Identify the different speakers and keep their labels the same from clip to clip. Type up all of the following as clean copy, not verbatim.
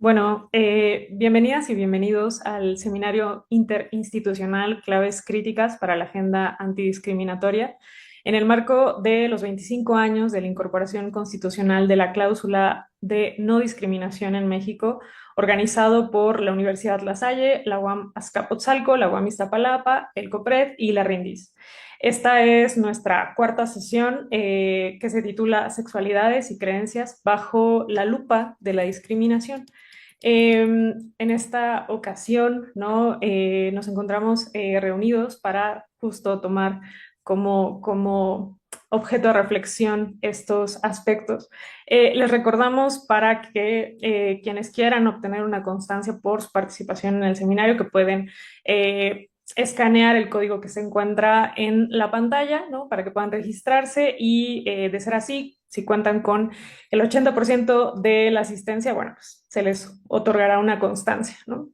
Speaker 1: Bueno, bienvenidas y bienvenidos al seminario interinstitucional Claves Críticas para la Agenda Antidiscriminatoria, en el marco de los 25 años de la incorporación constitucional de la cláusula de no discriminación en México, organizado por la Universidad La Salle, la UAM Azcapotzalco, la UAM Iztapalapa, el COPRED y la RINDIS. Esta es nuestra cuarta sesión que se titula Sexualidades y creencias bajo la lupa de la discriminación. En esta ocasión, ¿no? Nos encontramos reunidos para justo tomar como objeto de reflexión estos aspectos. Les recordamos para que quienes quieran obtener una constancia por su participación en el seminario, que pueden escanear el código que se encuentra en la pantalla, ¿no? Para que puedan registrarse y de ser así, si cuentan con el 80% de la asistencia, bueno, pues se les otorgará una constancia, ¿no?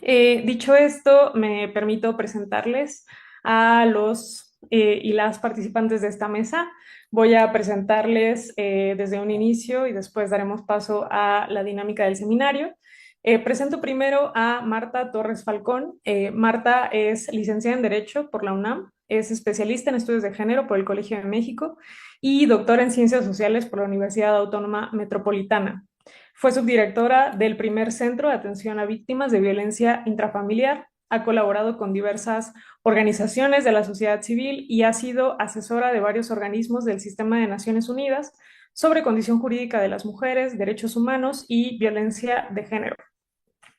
Speaker 1: Dicho esto, me permito presentarles a los y las participantes de esta mesa. Voy a presentarles desde un inicio y después daremos paso a la dinámica del seminario. Presento primero a Marta Torres Falcón. Marta es licenciada en Derecho por la UNAM, es especialista en estudios de género por el Colegio de México y doctora en Ciencias Sociales por la Universidad Autónoma Metropolitana. Fue subdirectora del primer Centro de Atención a Víctimas de Violencia Intrafamiliar. Ha colaborado con diversas organizaciones de la sociedad civil y ha sido asesora de varios organismos del Sistema de Naciones Unidas sobre condición jurídica de las mujeres, derechos humanos y violencia de género.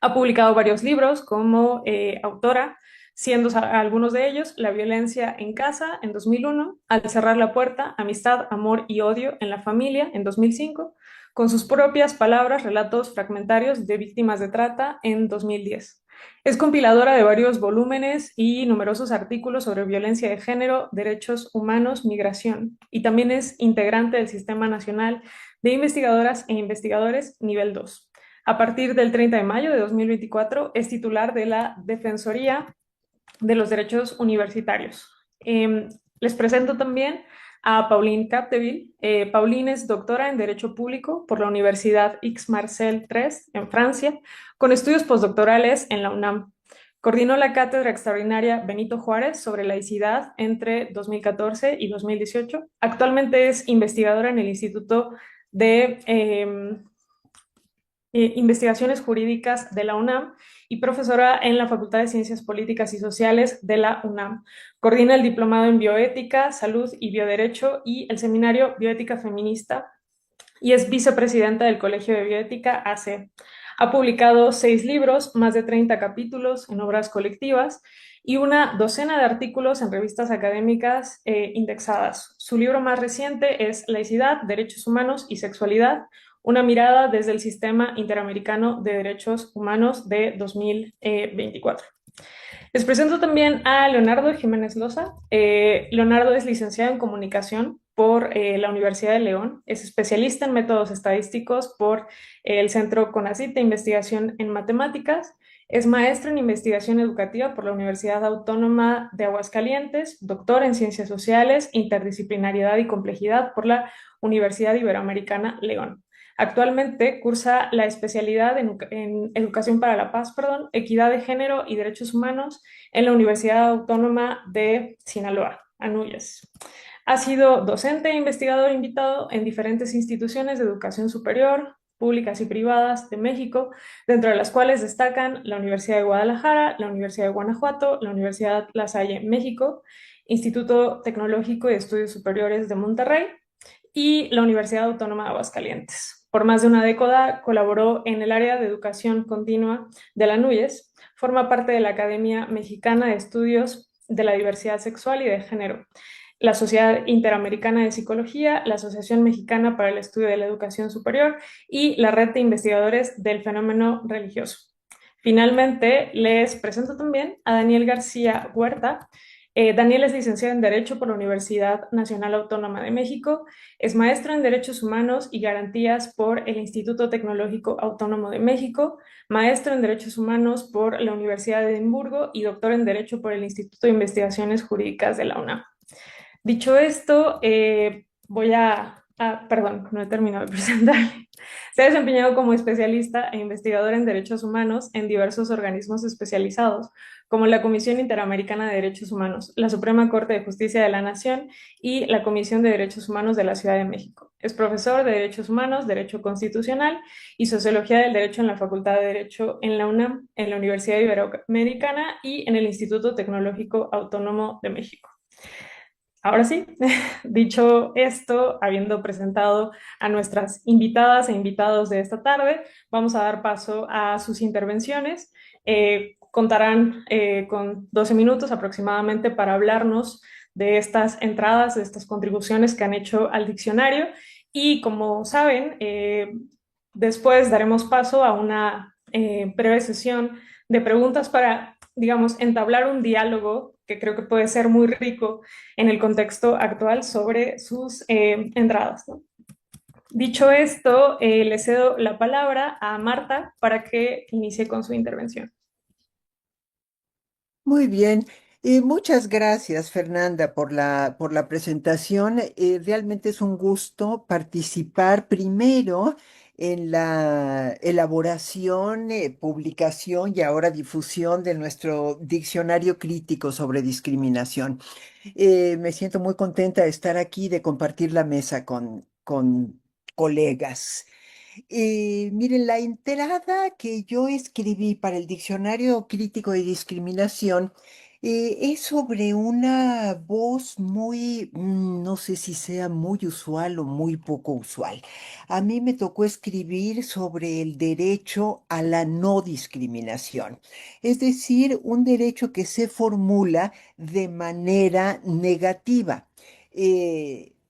Speaker 1: Ha publicado varios libros como autora, siendo algunos de ellos La violencia en casa en 2001, Al cerrar la puerta, Amistad, amor y odio en la familia en 2005, con sus propias palabras, relatos fragmentarios de víctimas de trata en 2010. Es compiladora de varios volúmenes y numerosos artículos sobre violencia de género, derechos humanos, migración, y también es integrante del Sistema Nacional de Investigadoras e Investigadores Nivel 2. A partir del 30 de mayo de 2024 es titular de la Defensoría de los Derechos Universitarios. Les presento también a Pauline Capdeville. Pauline es doctora en Derecho Público por la Universidad Aix-Marseille III en Francia, con estudios postdoctorales en la UNAM. Coordinó la cátedra extraordinaria Benito Juárez sobre laicidad entre 2014 y 2018. Actualmente es investigadora en el Instituto de Investigaciones Jurídicas de la UNAM y profesora en la Facultad de Ciencias Políticas y Sociales de la UNAM. Coordina el Diplomado en Bioética, Salud y Bioderecho y el Seminario Bioética Feminista y es vicepresidenta del Colegio de Bioética AC. Ha publicado 6 libros, más de 30 capítulos en obras colectivas y una docena de artículos en revistas académicas indexadas. Su libro más reciente es Laicidad, Derechos Humanos y Sexualidad, una mirada desde el Sistema Interamericano de Derechos Humanos de 2024. Les presento también a Leonardo Jiménez Loza. Leonardo es licenciado en Comunicación por la Universidad de León, es especialista en métodos estadísticos por el Centro CONACYT de Investigación en Matemáticas, es maestro en Investigación Educativa por la Universidad Autónoma de Aguascalientes, doctor en Ciencias Sociales, Interdisciplinariedad y Complejidad por la Universidad Iberoamericana León. Actualmente cursa la especialidad en Educación para la Paz, Equidad de Género y Derechos Humanos en la Universidad Autónoma de Sinaloa, ANUYES. Ha sido docente e investigador invitado en diferentes instituciones de educación superior, públicas y privadas de México, dentro de las cuales destacan la Universidad de Guadalajara, la Universidad de Guanajuato, la Universidad La Salle, México, Instituto Tecnológico de Estudios Superiores de Monterrey y la Universidad Autónoma de Aguascalientes. Por más de una década colaboró en el área de educación continua de la NUYES, forma parte de la Academia Mexicana de Estudios de la Diversidad Sexual y de Género, la Sociedad Interamericana de Psicología, la Asociación Mexicana para el Estudio de la Educación Superior y la Red de Investigadores del Fenómeno Religioso. Finalmente, les presento también a Daniel García Huerta. Daniel es licenciado en Derecho por la Universidad Nacional Autónoma de México, es maestro en Derechos Humanos y Garantías por el Instituto Tecnológico Autónomo de México, maestro en Derechos Humanos por la Universidad de Edimburgo y doctor en Derecho por el Instituto de Investigaciones Jurídicas de la UNAM. Dicho esto, voy a Perdón, no he terminado de presentar. Se ha desempeñado como especialista e investigador en derechos humanos en diversos organismos especializados, como la Comisión Interamericana de Derechos Humanos, la Suprema Corte de Justicia de la Nación y la Comisión de Derechos Humanos de la Ciudad de México. Es profesor de Derechos Humanos, Derecho Constitucional y Sociología del Derecho en la Facultad de Derecho en la UNAM, en la Universidad Iberoamericana y en el Instituto Tecnológico Autónomo de México. Ahora sí, dicho esto, habiendo presentado a nuestras invitadas e invitados de esta tarde, vamos a dar paso a sus intervenciones. Contarán con 12 minutos aproximadamente para hablarnos de estas entradas, de estas contribuciones que han hecho al diccionario. Y como saben, después daremos paso a una breve sesión de preguntas para, digamos, entablar un diálogo que creo que puede ser muy rico en el contexto actual sobre sus entradas, ¿no? Dicho esto, le cedo la palabra a Marta para que inicie con su intervención.
Speaker 2: Muy bien. Muchas gracias, Fernanda, por la presentación. Realmente es un gusto participar primero en la elaboración, publicación y ahora difusión de nuestro diccionario crítico sobre discriminación. Me siento muy contenta de estar aquí, de compartir la mesa con colegas. Miren, la entrada que yo escribí para el Diccionario Crítico de Discriminación es sobre una voz muy, no sé si sea muy usual o muy poco usual. A mí me tocó escribir sobre el derecho a la no discriminación, es decir, un derecho que se formula de manera negativa.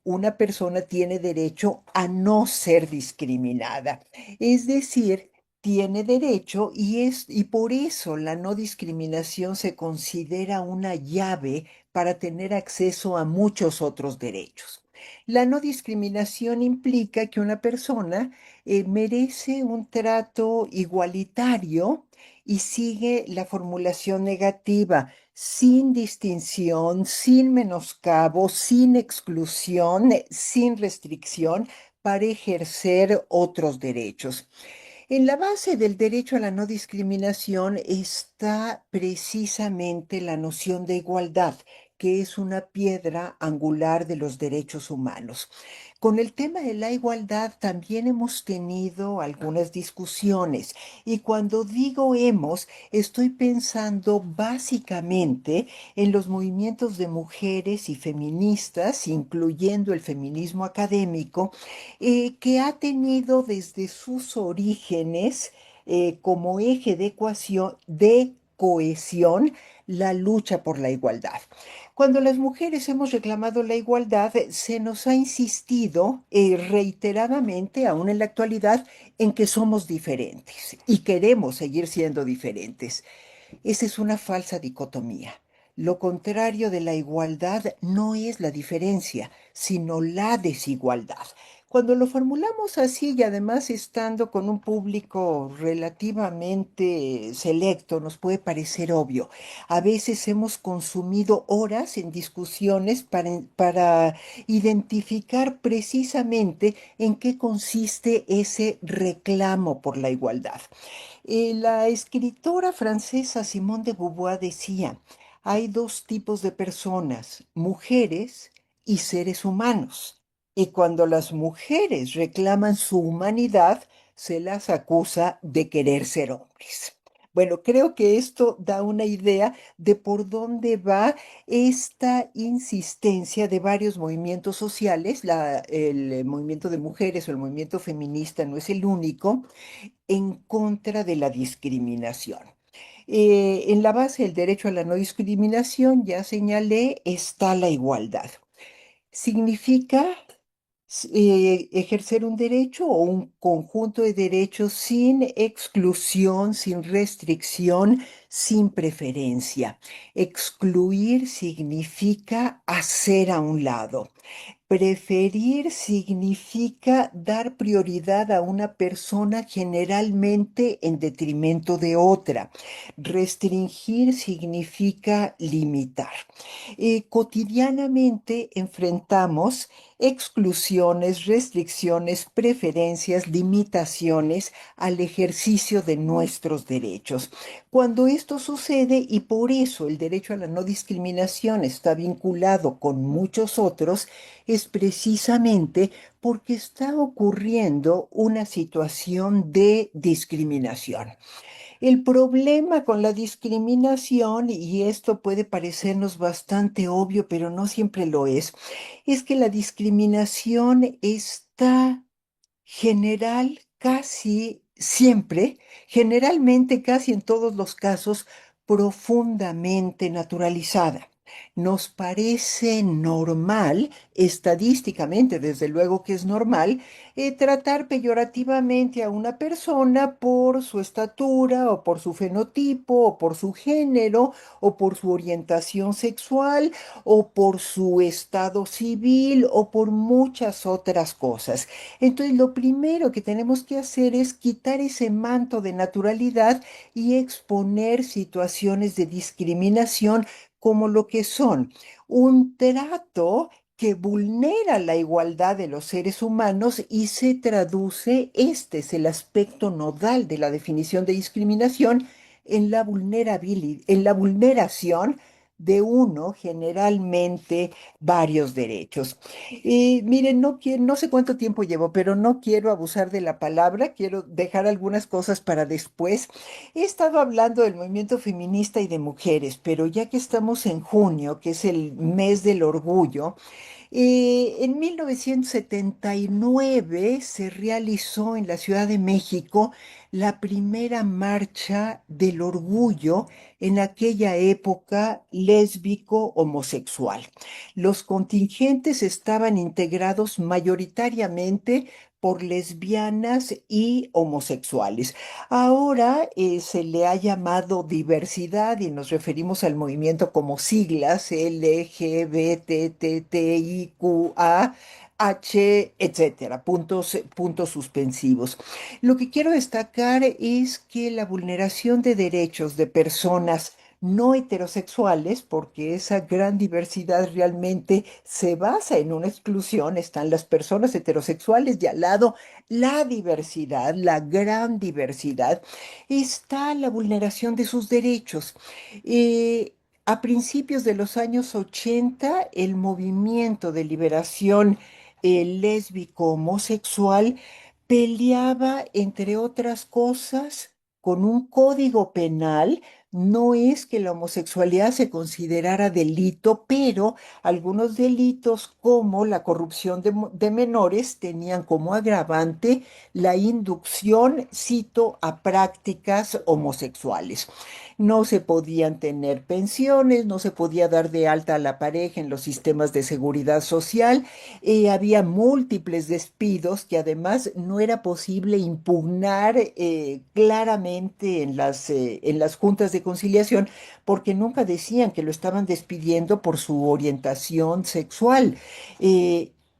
Speaker 2: Una persona tiene derecho a no ser discriminada. Es decir, tiene derecho y por eso la no discriminación se considera una llave para tener acceso a muchos otros derechos. La no discriminación implica que una persona merece un trato igualitario y sigue la formulación negativa sin distinción, sin menoscabo, sin exclusión, sin restricción para ejercer otros derechos. En la base del derecho a la no discriminación está precisamente la noción de igualdad, que es una piedra angular de los derechos humanos. Con el tema de la igualdad también hemos tenido algunas discusiones y cuando digo hemos, estoy pensando básicamente en los movimientos de mujeres y feministas, incluyendo el feminismo académico, que ha tenido desde sus orígenes como eje de cohesión la lucha por la igualdad. Cuando las mujeres hemos reclamado la igualdad, se nos ha insistido reiteradamente, aún en la actualidad, en que somos diferentes y queremos seguir siendo diferentes. Esa es una falsa dicotomía. Lo contrario de la igualdad no es la diferencia, sino la desigualdad. Cuando lo formulamos así y además estando con un público relativamente selecto, nos puede parecer obvio. A veces hemos consumido horas en discusiones para identificar precisamente en qué consiste ese reclamo por la igualdad. La escritora francesa Simone de Beauvoir decía, hay dos tipos de personas, mujeres y seres humanos. Y cuando las mujeres reclaman su humanidad, se las acusa de querer ser hombres. Bueno, creo que esto da una idea de por dónde va esta insistencia de varios movimientos sociales. El movimiento de mujeres o el movimiento feminista no es el único en contra de la discriminación. En la base del derecho a la no discriminación, ya señalé, está la igualdad. Significa ejercer un derecho o un conjunto de derechos sin exclusión, sin restricción, sin preferencia. Excluir significa hacer a un lado. Preferir significa dar prioridad a una persona generalmente en detrimento de otra. Restringir significa limitar. Cotidianamente enfrentamos exclusiones, restricciones, preferencias, limitaciones al ejercicio de nuestros derechos. Cuando esto sucede, y por eso el derecho a la no discriminación está vinculado con muchos otros, es precisamente porque está ocurriendo una situación de discriminación. El problema con la discriminación, y esto puede parecernos bastante obvio, pero no siempre lo es que la discriminación está casi siempre, generalmente casi en todos los casos, profundamente naturalizada. Nos parece normal, estadísticamente, desde luego que es normal, tratar peyorativamente a una persona por su estatura o por su fenotipo o por su género o por su orientación sexual o por su estado civil o por muchas otras cosas. Entonces, lo primero que tenemos que hacer es quitar ese manto de naturalidad y exponer situaciones de discriminación como lo que son un trato que vulnera la igualdad de los seres humanos y se traduce, este es el aspecto nodal de la definición de discriminación, en la en la vulneración de uno, generalmente varios derechos. Y miren, no sé cuánto tiempo llevo, pero no quiero abusar de la palabra, quiero dejar algunas cosas para después. He estado hablando del movimiento feminista y de mujeres, pero ya que estamos en junio, que es el mes del orgullo, en 1979 se realizó en la Ciudad de México la primera marcha del orgullo en aquella época lésbico-homosexual. Los contingentes estaban integrados mayoritariamente por lesbianas y homosexuales. Ahora se le ha llamado diversidad y nos referimos al movimiento como siglas LGBTTIQA. H, etcétera, puntos suspensivos. Lo que quiero destacar es que la vulneración de derechos de personas no heterosexuales, porque esa gran diversidad realmente se basa en una exclusión, están las personas heterosexuales y al lado la diversidad, la gran diversidad, está la vulneración de sus derechos. A principios de los años 80, el movimiento de liberación lésbico homosexual peleaba, entre otras cosas, con un código penal. No es que la homosexualidad se considerara delito, pero algunos delitos como la corrupción de menores tenían como agravante la inducción, cito, a prácticas homosexuales. No se podían tener pensiones, no se podía dar de alta a la pareja en los sistemas de seguridad social, había múltiples despidos que además no era posible impugnar claramente en las juntas de conciliación porque nunca decían que lo estaban despidiendo por su orientación sexual.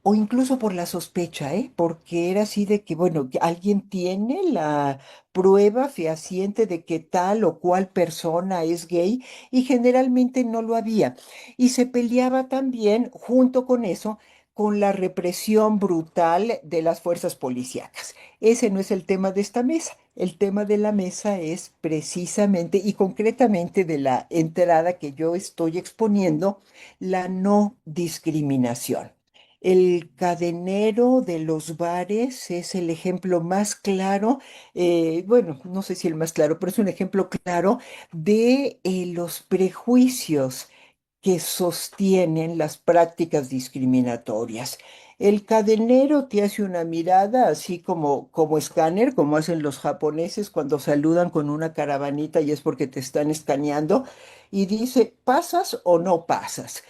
Speaker 2: O incluso por la sospecha, ¿eh? Porque era así de que, bueno, que alguien tiene la prueba fehaciente de que tal o cual persona es gay y generalmente no lo había. Y se peleaba también, junto con eso, con la represión brutal de las fuerzas policíacas. Ese no es el tema de esta mesa. El tema de la mesa es precisamente y concretamente de la entrada que yo estoy exponiendo, la no discriminación. El cadenero de los bares es el ejemplo más claro, bueno, no sé si el más claro, pero es un ejemplo claro de los prejuicios que sostienen las prácticas discriminatorias. El cadenero te hace una mirada así como escáner, como hacen los japoneses cuando saludan con una caravanita y es porque te están escaneando, y dice, ¿pasas o no pasas?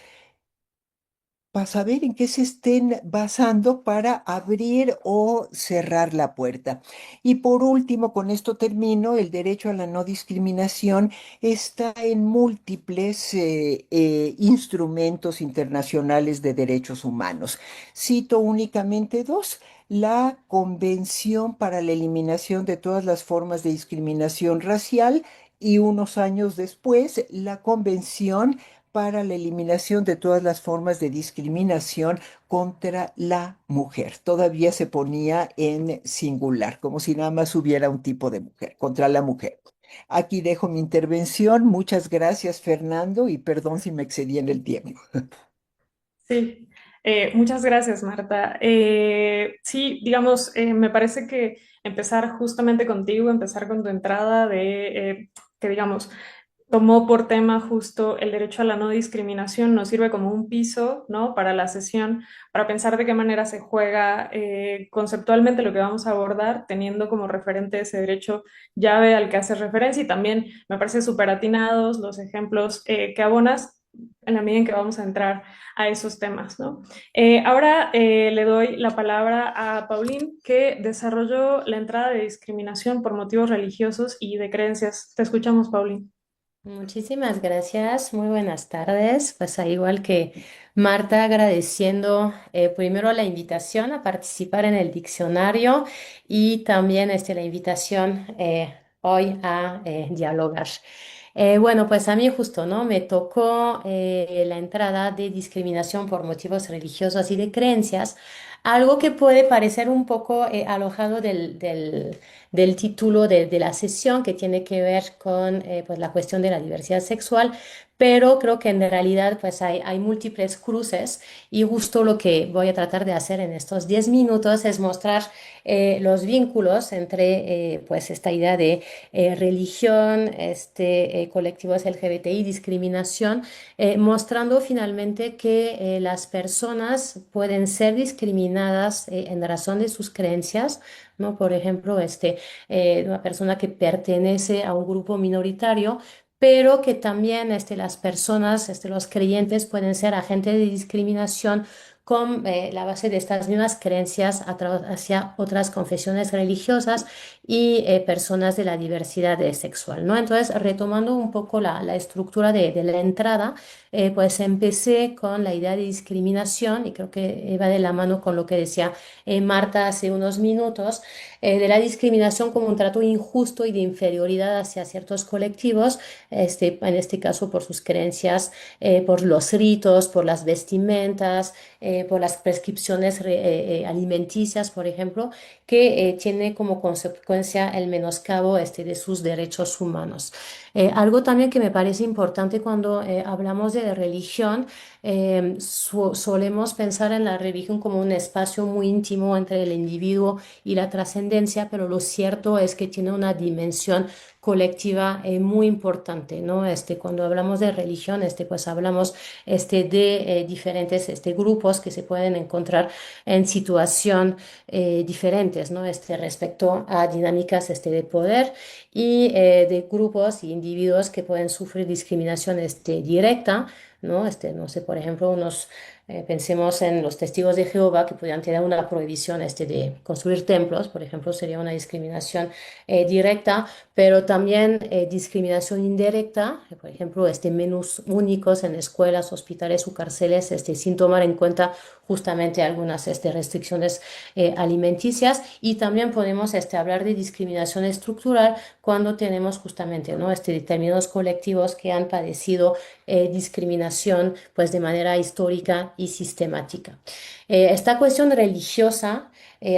Speaker 2: Para saber en qué se estén basando para abrir o cerrar la puerta. Y por último, con esto termino, el derecho a la no discriminación está en múltiples instrumentos internacionales de derechos humanos. Cito únicamente dos. La Convención para la Eliminación de todas las formas de discriminación racial y unos años después, la Convención para la eliminación de todas las formas de discriminación contra la mujer. Todavía se ponía en singular, como si nada más hubiera un tipo de mujer, contra la mujer. Aquí dejo mi intervención. Muchas gracias, Fernando, y perdón si me excedí en el tiempo.
Speaker 1: Sí, muchas gracias, Marta. Sí, digamos, me parece que empezar justamente contigo, empezar con tu entrada que, digamos, tomó por tema justo el derecho a la no discriminación, nos sirve como un piso, ¿no? Para la sesión, para pensar de qué manera se juega conceptualmente lo que vamos a abordar, teniendo como referente ese derecho llave al que haces referencia y también me parece súper atinados los ejemplos que abonas en la medida en que vamos a entrar a esos temas, ¿no? Ahora le doy la palabra a Pauline, que desarrolló la entrada de discriminación por motivos religiosos y de creencias. Te escuchamos, Pauline.
Speaker 3: Muchísimas gracias, muy buenas tardes. Pues al igual que Marta, agradeciendo primero la invitación a participar en el diccionario y también la invitación hoy a dialogar. Bueno, pues a mí justo, ¿no? Me tocó la entrada de discriminación por motivos religiosos y de creencias, algo que puede parecer un poco alojado del título de la sesión que tiene que ver con pues la cuestión de la diversidad sexual, pero creo que en realidad pues hay múltiples cruces y justo lo que voy a tratar de hacer en estos 10 minutos es mostrar los vínculos entre pues esta idea de religión, colectivos LGBTI, discriminación, mostrando finalmente que las personas pueden ser discriminadas en razón de sus creencias, ¿no? Por ejemplo, una persona que pertenece a un grupo minoritario, pero que también las personas, los creyentes pueden ser agentes de discriminación con la base de estas mismas creencias hacia otras confesiones religiosas y personas de la diversidad sexual, ¿no? Entonces, retomando un poco la estructura de la entrada, pues empecé con la idea de discriminación y creo que va de la mano con lo que decía Marta hace unos minutos, de la discriminación como un trato injusto y de inferioridad hacia ciertos colectivos, en este caso por sus creencias, por los ritos, por las vestimentas, por las prescripciones alimenticias, por ejemplo, que tiene como consecuencia el menoscabo de sus derechos humanos. Algo también que me parece importante cuando hablamos de religión, solemos pensar en la religión como un espacio muy íntimo entre el individuo y la trascendencia, pero lo cierto es que tiene una dimensión colectiva muy importante, ¿no? Cuando hablamos de religión, pues hablamos de diferentes grupos que se pueden encontrar en situación diferentes, ¿no? Respecto a dinámicas de poder y de grupos y individuos que pueden sufrir discriminación directa, ¿no? No sé, por ejemplo, pensemos en los testigos de Jehová que podrían tener una prohibición de construir templos, por ejemplo, sería una discriminación directa, pero también discriminación indirecta, por ejemplo, menús únicos en escuelas, hospitales o cárceles, sin tomar en cuenta justamente algunas restricciones alimenticias, y también podemos hablar de discriminación estructural cuando tenemos justamente, ¿no? Determinados colectivos que han padecido discriminación pues de manera histórica y sistemática. Esta cuestión religiosa,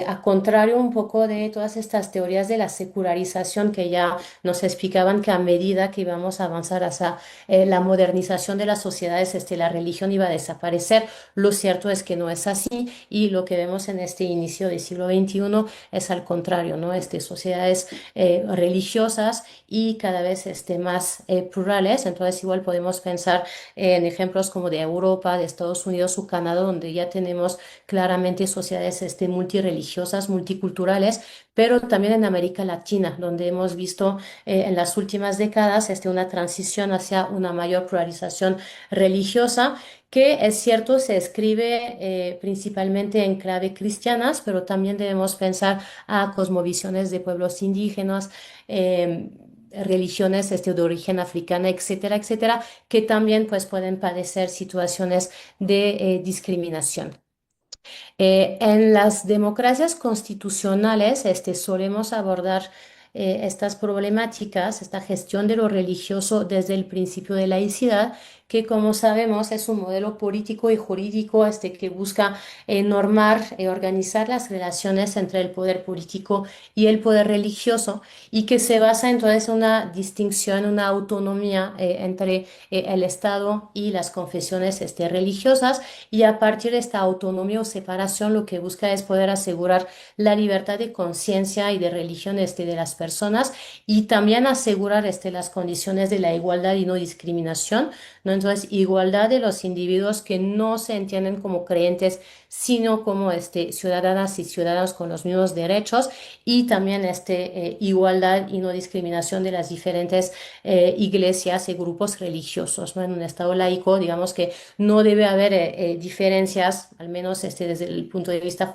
Speaker 3: a contrario un poco de todas estas teorías de la secularización que ya nos explicaban que a medida que íbamos a avanzar hacia la modernización de las sociedades, la religión iba a desaparecer. Lo cierto es que no es así y lo que vemos en este inicio del siglo XXI es al contrario, ¿no? Sociedades religiosas y cada vez más plurales. Entonces igual podemos pensar en ejemplos como de Europa, de Estados Unidos o Canadá, donde ya tenemos claramente sociedades multireligiosas, multiculturales, pero también en América Latina, donde hemos visto en las últimas décadas una transición hacia una mayor pluralización religiosa, que es cierto se escribe principalmente en clave cristianas, pero también debemos pensar a cosmovisiones de pueblos indígenas, religiones de origen africana, etcétera, etcétera, que también pues pueden padecer situaciones de discriminación. En las democracias constitucionales, solemos abordar estas problemáticas, esta gestión de lo religioso desde el principio de laicidad, que como sabemos es un modelo político y jurídico que busca normar y organizar las relaciones entre el poder político y el poder religioso y que se basa entonces en una distinción, una autonomía entre el Estado y las confesiones religiosas y a partir de esta autonomía o separación lo que busca es poder asegurar la libertad de conciencia y de religión de las personas y también asegurar las condiciones de la igualdad y no discriminación, ¿no? Entonces, igualdad de los individuos que no se entienden como creyentes, sino como ciudadanas y ciudadanos con los mismos derechos y también igualdad y no discriminación de las diferentes iglesias y grupos religiosos, ¿no? En un Estado laico, digamos que no debe haber diferencias, al menos desde el punto de vista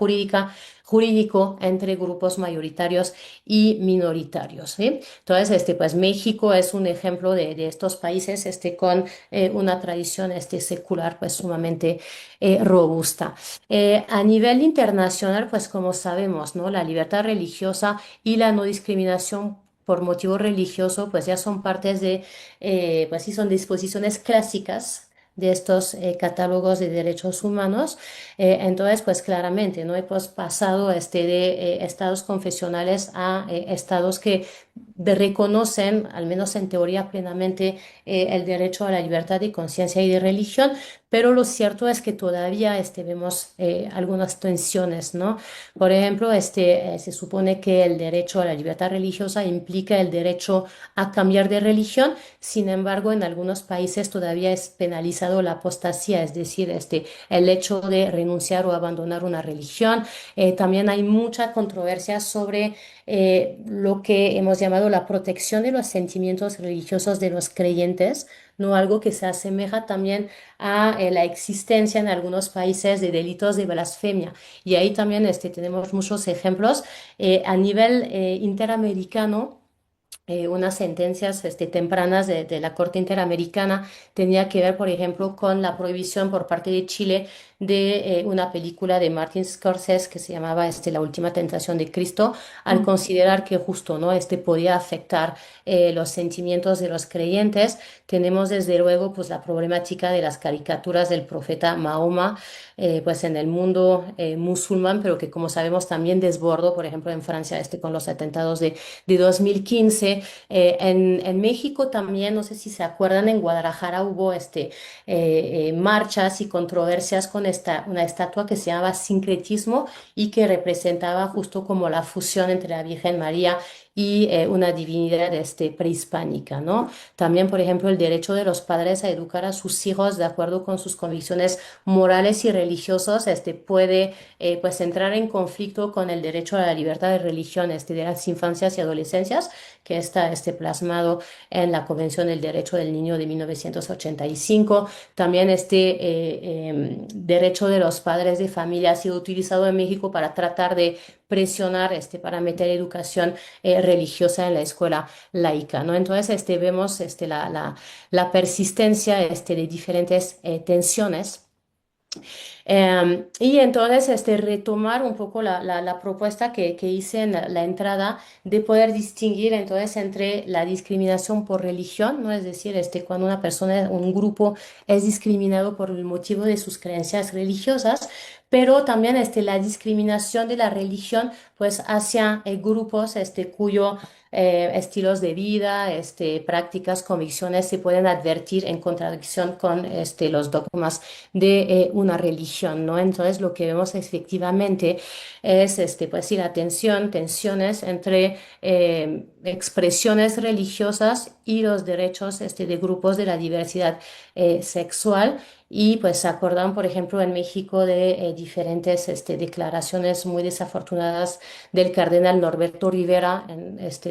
Speaker 3: jurídico entre grupos mayoritarios y minoritarios, ¿sí? Entonces, pues México es un ejemplo de estos países con una tradición secular pues sumamente robusta. A nivel internacional, pues como sabemos, ¿no? La libertad religiosa y la no discriminación por motivo religioso, pues ya son partes pues sí, son disposiciones clásicas de estos catálogos de derechos humanos. Entonces, pues claramente, ¿no? Hemos pasado de estados confesionales a estados que reconocen, al menos en teoría, plenamente el derecho a la libertad de conciencia y de religión, pero lo cierto es que todavía vemos algunas tensiones, ¿no? Por ejemplo, se supone que el derecho a la libertad religiosa implica el derecho a cambiar de religión, sin embargo, en algunos países todavía es penalizado la apostasía, es decir, el hecho de renunciar o abandonar una religión. También hay mucha controversia sobre lo que hemos llamado la protección de los sentimientos religiosos de los creyentes, ¿no? Algo que se asemeja también a la existencia en algunos países de delitos de blasfemia. Y ahí también tenemos muchos ejemplos. A nivel interamericano, unas sentencias tempranas de la Corte Interamericana tenía que ver, por ejemplo, con la prohibición por parte de Chile de una película de Martin Scorsese que se llamaba La Última Tentación de Cristo, al
Speaker 1: Mm.
Speaker 3: considerar que justo no podía afectar los sentimientos de los creyentes. Tenemos desde luego pues la problemática de las caricaturas del profeta Mahoma pues en el mundo musulmán, pero que como sabemos también desbordó, por ejemplo, en Francia con los atentados de 2015. En México también, no sé si se acuerdan, en Guadalajara hubo marchas y controversias con una estatua que se llamaba sincretismo y que representaba justo como la fusión entre la Virgen María y una divinidad prehispánica, ¿no? También, por ejemplo, el derecho de los padres a educar a sus hijos de acuerdo con sus convicciones morales y religiosos, puede pues entrar en conflicto con el derecho a la libertad de religión de las infancias y adolescencias, que está plasmado en la Convención del Derecho del Niño de 1985. También derecho de los padres de familia ha sido utilizado en México para tratar de presionar para meter educación religiosa en la escuela laica, ¿no? Entonces vemos la persistencia de diferentes tensiones. Y entonces retomar un poco la propuesta que hice en la entrada de poder distinguir entonces entre la discriminación por religión, ¿no? Es decir, cuando una persona, un grupo es discriminado por el motivo de sus creencias religiosas, pero también la discriminación de la religión pues hacia grupos cuyo estilos de vida, prácticas, convicciones se pueden advertir en contradicción con los dogmas de una religión, ¿no? Entonces lo que vemos efectivamente es pues sí, tensiones entre expresiones religiosas y los derechos de grupos de la diversidad sexual. Y pues se acordan, por ejemplo, en México de diferentes declaraciones muy desafortunadas del cardenal Norberto Rivera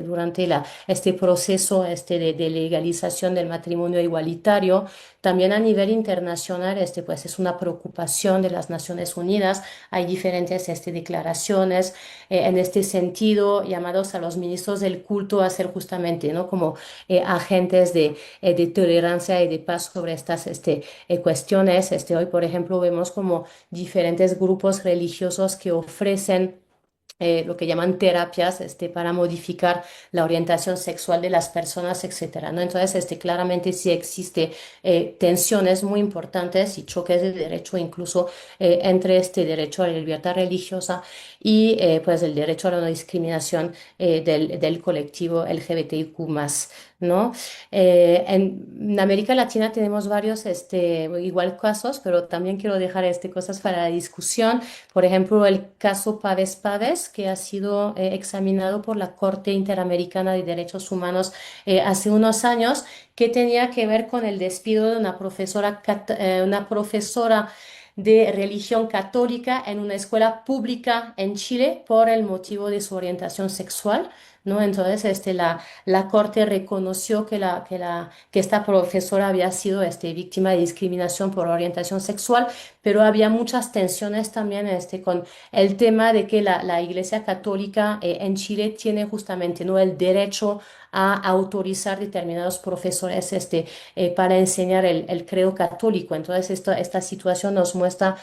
Speaker 3: durante este proceso de legalización del matrimonio igualitario. También a nivel internacional, pues es una preocupación de las Naciones Unidas. Hay diferentes declaraciones en este sentido, llamados a los ministros del culto a ser justamente, ¿no? Como agentes de tolerancia y de paz sobre estas cuestiones. Hoy, por ejemplo, vemos como diferentes grupos religiosos que ofrecen lo que llaman terapias para modificar la orientación sexual de las personas, etcétera, ¿no? Entonces, claramente sí existe tensiones muy importantes y choques de derecho incluso entre este derecho a la libertad religiosa y pues el derecho a la no discriminación del colectivo LGBTIQ+, ¿no? En América Latina tenemos varios igual casos, pero también quiero dejar cosas para la discusión. Por ejemplo, el caso Pávez Pávez, que ha sido examinado por la Corte Interamericana de Derechos Humanos hace unos años, que tenía que ver con el despido de una profesora de religión católica en una escuela pública en Chile por el motivo de su orientación sexual, ¿no? Entonces, la Corte reconoció que esta profesora había sido víctima de discriminación por orientación sexual, pero había muchas tensiones también con el tema de que la Iglesia Católica en Chile tiene justamente, ¿no?, el derecho a autorizar determinados profesores para enseñar el credo católico. Entonces, esta situación nos muestra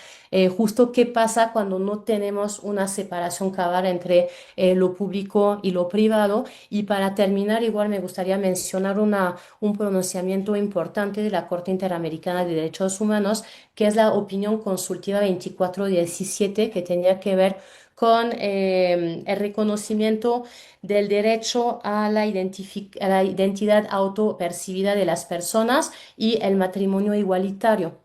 Speaker 3: justo qué pasa cuando no tenemos una separación cabal entre lo público y lo privado. Y para terminar, igual me gustaría mencionar un pronunciamiento importante de la Corte Interamericana de Derechos Humanos, que es la opinión consultiva 2417, que tenía que ver con el reconocimiento del derecho a a la identidad autopercibida de las personas y el matrimonio igualitario.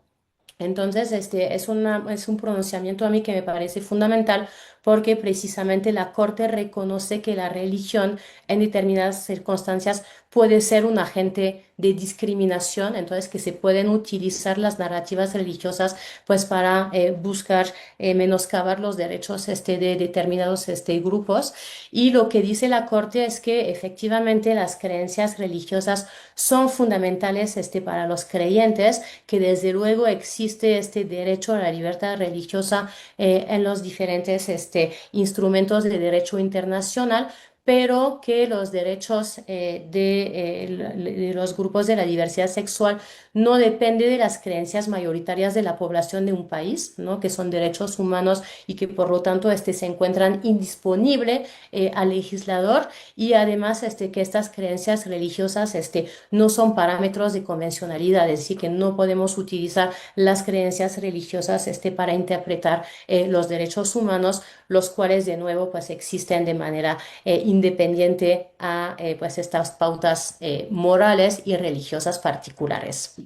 Speaker 3: Entonces, es un pronunciamiento a mí que me parece fundamental porque precisamente la Corte reconoce que la religión en determinadas circunstancias puede ser un agente de discriminación, entonces que se pueden utilizar las narrativas religiosas pues para buscar menoscabar los derechos de determinados grupos. Y lo que dice la Corte es que efectivamente las creencias religiosas son fundamentales para los creyentes, que desde luego existe este derecho a la libertad religiosa en los diferentes instrumentos de derecho internacional, pero que los derechos de los grupos de la diversidad sexual no dependen de las creencias mayoritarias de la población de un país, ¿no?, que son derechos humanos y que por lo tanto se encuentran indisponibles al legislador, y además que estas creencias religiosas no son parámetros de convencionalidad, es decir, que no podemos utilizar las creencias religiosas para interpretar los derechos humanos, los cuales de nuevo pues existen de manera independiente a pues estas pautas morales y religiosas particulares.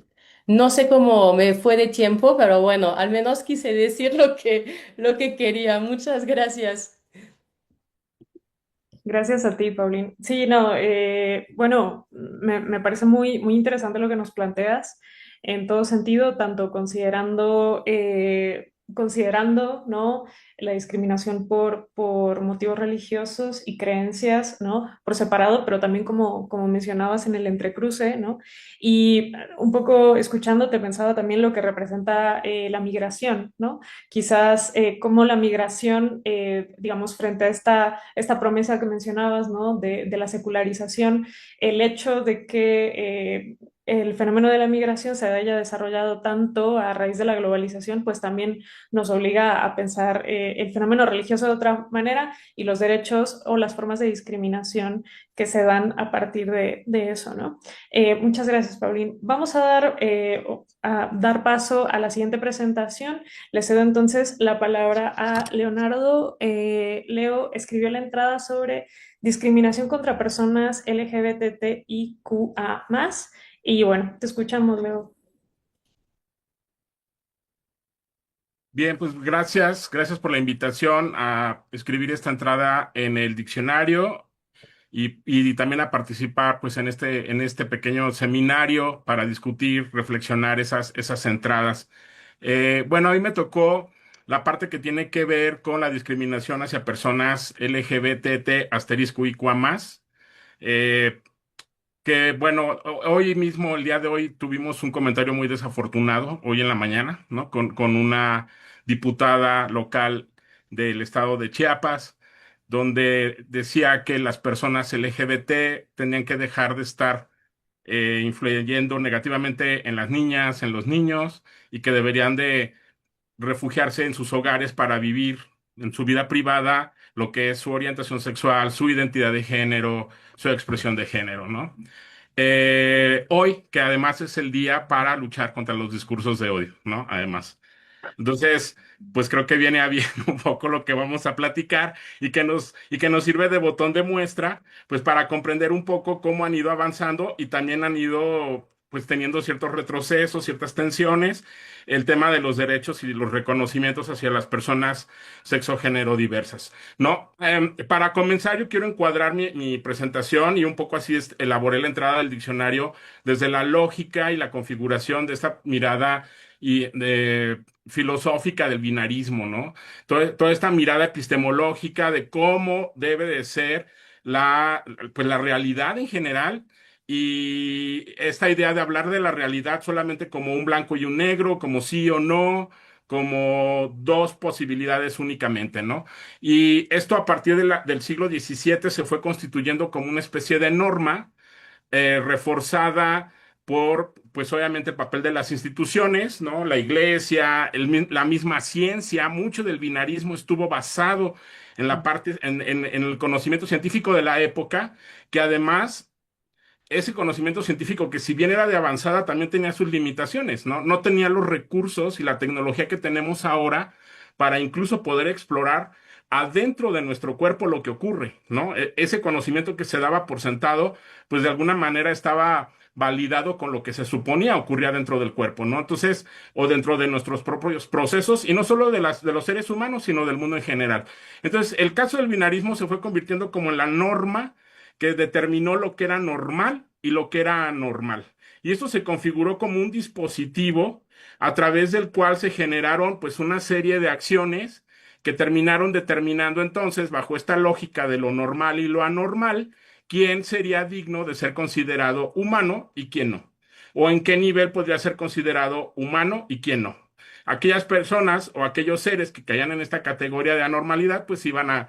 Speaker 3: No sé cómo me fue de tiempo, pero bueno, al menos quise decir lo que quería. Muchas gracias.
Speaker 1: Gracias a ti, Paulín. Sí, no, bueno, me parece muy interesante lo que nos planteas en todo sentido, tanto considerando, ¿no?, la discriminación por motivos religiosos y creencias, ¿no?, por separado, pero también como mencionabas en el entrecruce, ¿no? Y un poco escuchándote pensaba también lo que representa la migración, ¿no? Quizás cómo la migración, digamos, frente a esta promesa que mencionabas, ¿no?, de la secularización, el hecho de que el fenómeno de la migración se haya desarrollado tanto a raíz de la globalización, pues también nos obliga a pensar el fenómeno religioso de otra manera y los derechos o las formas de discriminación que se dan a partir de eso, ¿no? Muchas gracias, Paulín. Vamos a dar paso a la siguiente presentación. Le cedo entonces la palabra a Leonardo. Leo escribió la entrada sobre discriminación contra personas LGBTIQA+. Y bueno, te escuchamos, Leo.
Speaker 4: Bien, pues gracias por la invitación a escribir esta entrada en el diccionario y también a participar pues en este pequeño seminario para discutir, reflexionar esas entradas. Bueno, a mí me tocó la parte que tiene que ver con la discriminación hacia personas LGBTT asterisco IQA más. Eh, que bueno, hoy mismo, el día de hoy, tuvimos un comentario muy desafortunado, hoy en la mañana, ¿no? Con una diputada local del estado de Chiapas, donde decía que las personas LGBT tenían que dejar de estar influyendo negativamente en las niñas, en los niños, y que deberían de refugiarse en sus hogares para vivir en su vida privada lo que es su orientación sexual, su identidad de género, su expresión de género, ¿no? Hoy, que además es el día para luchar contra los discursos de odio, ¿no? Además. Entonces, pues creo que viene a bien un poco lo que vamos a platicar y que nos sirve de botón de muestra, pues para comprender un poco cómo han ido avanzando y también han ido pues teniendo ciertos retrocesos, ciertas tensiones, el tema de los derechos y los reconocimientos hacia las personas sexo-género diversas. No, para comenzar yo quiero encuadrar mi presentación y un poco así elaboré la entrada del diccionario desde la lógica y la configuración de esta mirada y filosófica del binarismo, ¿no? Toda esta mirada epistemológica de cómo debe de ser pues la realidad en general y esta idea de hablar de la realidad solamente como un blanco y un negro, como sí o no, como dos posibilidades únicamente, ¿no? Y esto a partir del siglo XVII se fue constituyendo como una especie de norma reforzada por, pues obviamente, el papel de las instituciones, ¿no? La iglesia, la misma ciencia, mucho del binarismo estuvo basado en la parte, en el conocimiento científico de la época, que además ese conocimiento científico, que si bien era de avanzada, también tenía sus limitaciones, ¿no? No tenía los recursos y la tecnología que tenemos ahora para incluso poder explorar adentro de nuestro cuerpo lo que ocurre, ¿no? Ese conocimiento que se daba por sentado, pues de alguna manera estaba validado con lo que se suponía ocurría dentro del cuerpo, ¿no? Entonces, o dentro de nuestros propios procesos, y no solo de los seres humanos, sino del mundo en general. Entonces, el caso del binarismo se fue convirtiendo como en la norma que determinó lo que era normal y lo que era anormal. Y esto se configuró como un dispositivo a través del cual se generaron pues una serie de acciones que terminaron determinando entonces, bajo esta lógica de lo normal y lo anormal, quién sería digno de ser considerado humano y quién no. O en qué nivel podría ser considerado humano y quién no. Aquellas personas o aquellos seres que caían en esta categoría de anormalidad, pues iban a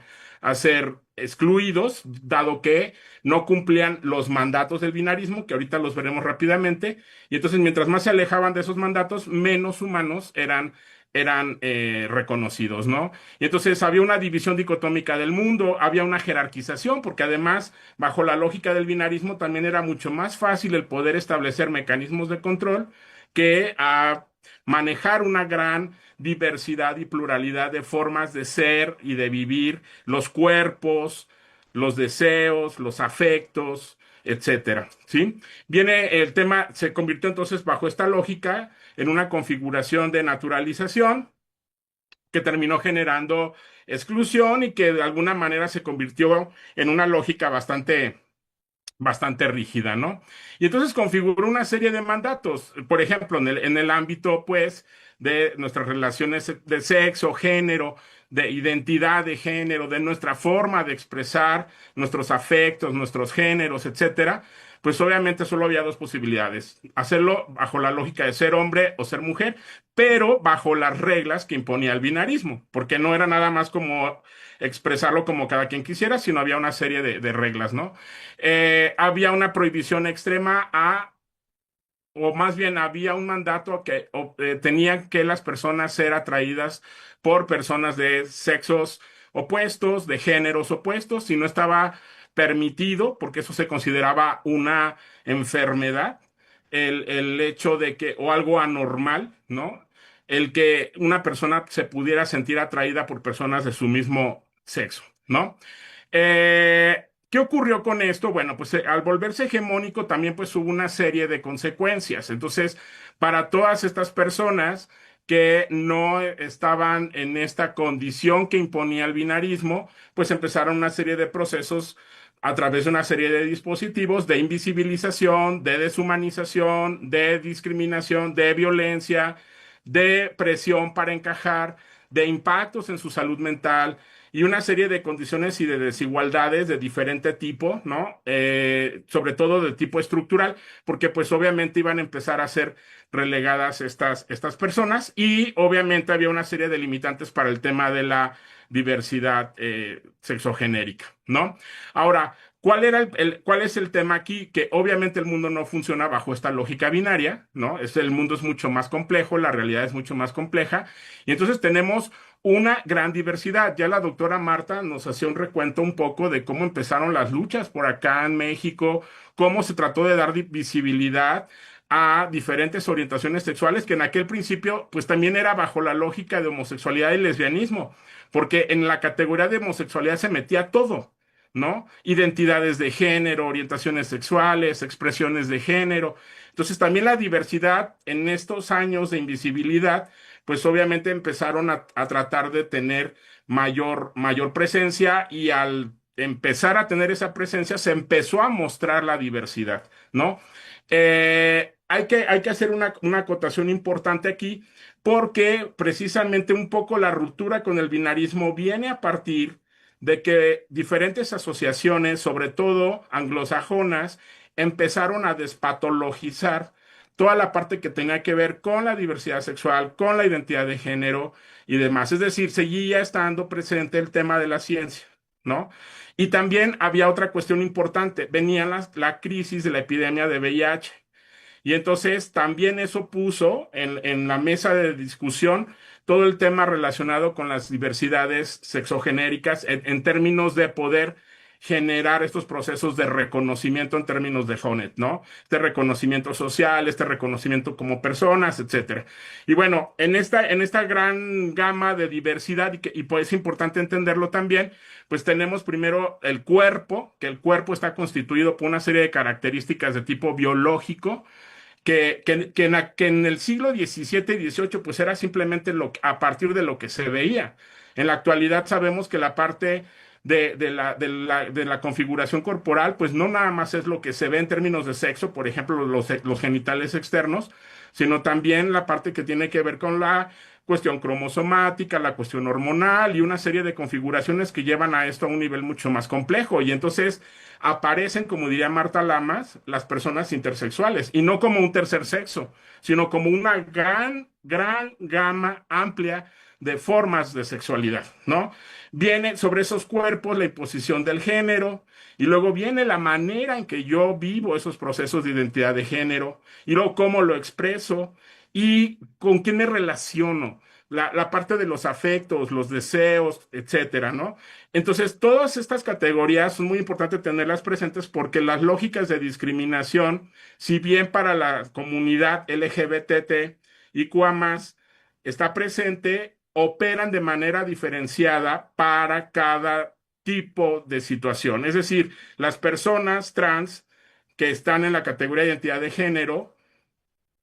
Speaker 4: ser excluidos, dado que no cumplían los mandatos del binarismo, que ahorita los veremos rápidamente, y entonces mientras más se alejaban de esos mandatos, menos humanos eran reconocidos, ¿no? Y entonces había una división dicotómica del mundo, había una jerarquización, porque además, bajo la lógica del binarismo, también era mucho más fácil el poder establecer mecanismos de control que a manejar una gran diversidad y pluralidad de formas de ser y de vivir los cuerpos, los deseos, los afectos, etcétera, ¿sí? Viene el tema, se convirtió entonces bajo esta lógica en una configuración de naturalización que terminó generando exclusión y que de alguna manera se convirtió en una lógica bastante rígida, ¿no? Y entonces configuró una serie de mandatos, por ejemplo, en el ámbito, pues, de nuestras relaciones de sexo, género, de identidad de género, de nuestra forma de expresar nuestros afectos, nuestros géneros, etcétera, pues obviamente solo había dos posibilidades: hacerlo bajo la lógica de ser hombre o ser mujer, pero bajo las reglas que imponía el binarismo, porque no era nada más como expresarlo como cada quien quisiera, sino había una serie de reglas, ¿no? Había una prohibición extrema o más bien había un mandato que tenían que las personas ser atraídas por personas de sexos opuestos, de géneros opuestos, si no estaba permitido, porque eso se consideraba una enfermedad, el hecho de que, o algo anormal, ¿no? El que una persona se pudiera sentir atraída por personas de su mismo sexo, ¿no? ¿Qué ocurrió con esto? Bueno, pues al volverse hegemónico también pues hubo una serie de consecuencias. Entonces, para todas estas personas que no estaban en esta condición que imponía el binarismo, pues empezaron una serie de procesos a través de una serie de dispositivos de invisibilización, de deshumanización, de discriminación, de violencia, de presión para encajar, de impactos en su salud mental y una serie de condiciones y de desigualdades de diferente tipo, ¿no? Sobre todo de tipo estructural, porque pues obviamente iban a empezar a ser relegadas estas personas y obviamente había una serie de limitantes para el tema de la diversidad sexogenérica, ¿no? Ahora, ¿cuál es el tema aquí? Que obviamente el mundo no funciona bajo esta lógica binaria, ¿no? El mundo es mucho más complejo, la realidad es mucho más compleja, y entonces tenemos una gran diversidad. Ya la doctora Marta nos hacía un recuento un poco de cómo empezaron las luchas por acá en México, cómo se trató de dar visibilidad a diferentes orientaciones sexuales que en aquel principio pues también era bajo la lógica de homosexualidad y lesbianismo, porque en la categoría de homosexualidad se metía todo. ¿No? Identidades de género, orientaciones sexuales, expresiones de género. Entonces también la diversidad en estos años de invisibilidad pues obviamente empezaron a tratar de tener mayor presencia y al empezar a tener esa presencia se empezó a mostrar la diversidad, ¿no? Hay que hacer una acotación importante aquí porque precisamente un poco la ruptura con el binarismo viene a partir de que diferentes asociaciones, sobre todo anglosajonas, empezaron a despatologizar toda la parte que tenía que ver con la diversidad sexual, con la identidad de género y demás. Es decir, seguía estando presente el tema de la ciencia, ¿no? Y también había otra cuestión importante, venía la crisis de la epidemia de VIH. Y entonces también eso puso en la mesa de discusión todo el tema relacionado con las diversidades sexogenéricas en términos de poder generar estos procesos de reconocimiento en términos de FONET, ¿no? Este reconocimiento social, este reconocimiento como personas, etcétera. Y bueno, en esta gran gama de diversidad, y pues es importante entenderlo también, pues tenemos primero el cuerpo, que el cuerpo está constituido por una serie de características de tipo biológico, que en el siglo XVII y XVIII pues era simplemente a partir de lo que se veía. En la actualidad sabemos que la parte de la configuración corporal pues no nada más es lo que se ve en términos de sexo, por ejemplo, los genitales externos, sino también la parte que tiene que ver con la cuestión cromosomática, la cuestión hormonal y una serie de configuraciones que llevan a esto a un nivel mucho más complejo. Y entonces aparecen, como diría Marta Lamas, las personas intersexuales, y no como un tercer sexo, sino como una gran gama amplia de formas de sexualidad, ¿no? Viene sobre esos cuerpos la imposición del género, y luego viene la manera en que yo vivo esos procesos de identidad de género, y luego cómo lo expreso, y con quién me relaciono, la parte de los afectos, los deseos, etcétera, ¿no? Entonces, todas estas categorías son muy importantes tenerlas presentes porque las lógicas de discriminación, si bien para la comunidad LGBT y QA+, está presente, operan de manera diferenciada para cada tipo de situación. Es decir, las personas trans que están en la categoría de identidad de género,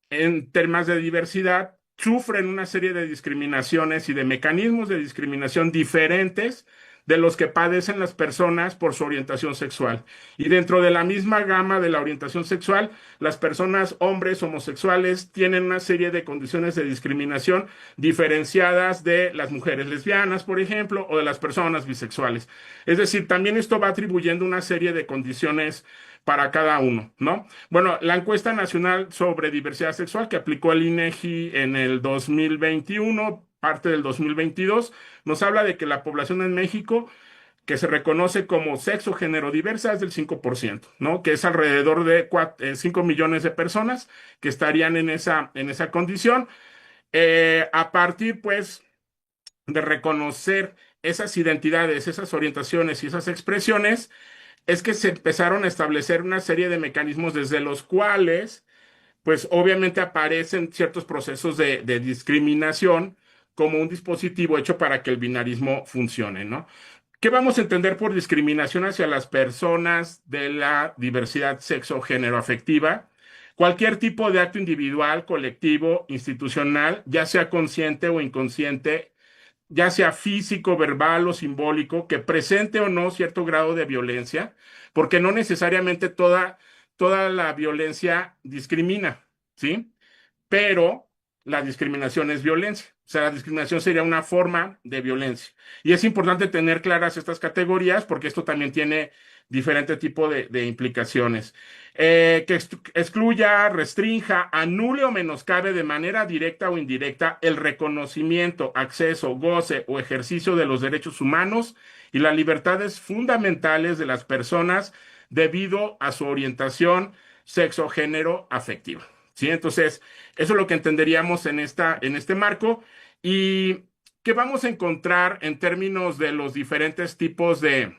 Speaker 4: en temas de diversidad, sufren una serie de discriminaciones y de mecanismos de discriminación diferentes de los que padecen las personas por su orientación sexual. Y dentro de la misma gama de la orientación sexual, las personas hombres homosexuales tienen una serie de condiciones de discriminación diferenciadas de las mujeres lesbianas, por ejemplo, o de las personas bisexuales. Es decir, también esto va atribuyendo una serie de condiciones para cada uno, ¿no? Bueno, la encuesta nacional sobre diversidad sexual que aplicó el INEGI en el 2021, parte del 2022, nos habla de que la población en México que se reconoce como sexo género diversa es del 5%, ¿no? Que es alrededor de 5 millones de personas que estarían en esa condición. A partir, pues, de reconocer esas identidades, esas orientaciones y esas expresiones, es que se empezaron a establecer una serie de mecanismos desde los cuales, pues obviamente aparecen ciertos procesos de discriminación como un dispositivo hecho para que el binarismo funcione, ¿no? ¿Qué vamos a entender por discriminación hacia las personas de la diversidad sexo-género afectiva? Cualquier tipo de acto individual, colectivo, institucional, ya sea consciente o inconsciente, ya sea físico, verbal o simbólico, que presente o no cierto grado de violencia, porque no necesariamente toda la violencia discrimina, ¿sí? Pero la discriminación es violencia. O sea, la discriminación sería una forma de violencia. Y es importante tener claras estas categorías porque esto también tiene diferente tipo de implicaciones. Que excluya, restrinja, anule o menoscabe de manera directa o indirecta el reconocimiento, acceso, goce o ejercicio de los derechos humanos y las libertades fundamentales de las personas debido a su orientación sexo, género, afectiva. ¿Sí? Entonces, eso es lo que entenderíamos en este marco. Y ¿qué vamos a encontrar en términos de los diferentes tipos de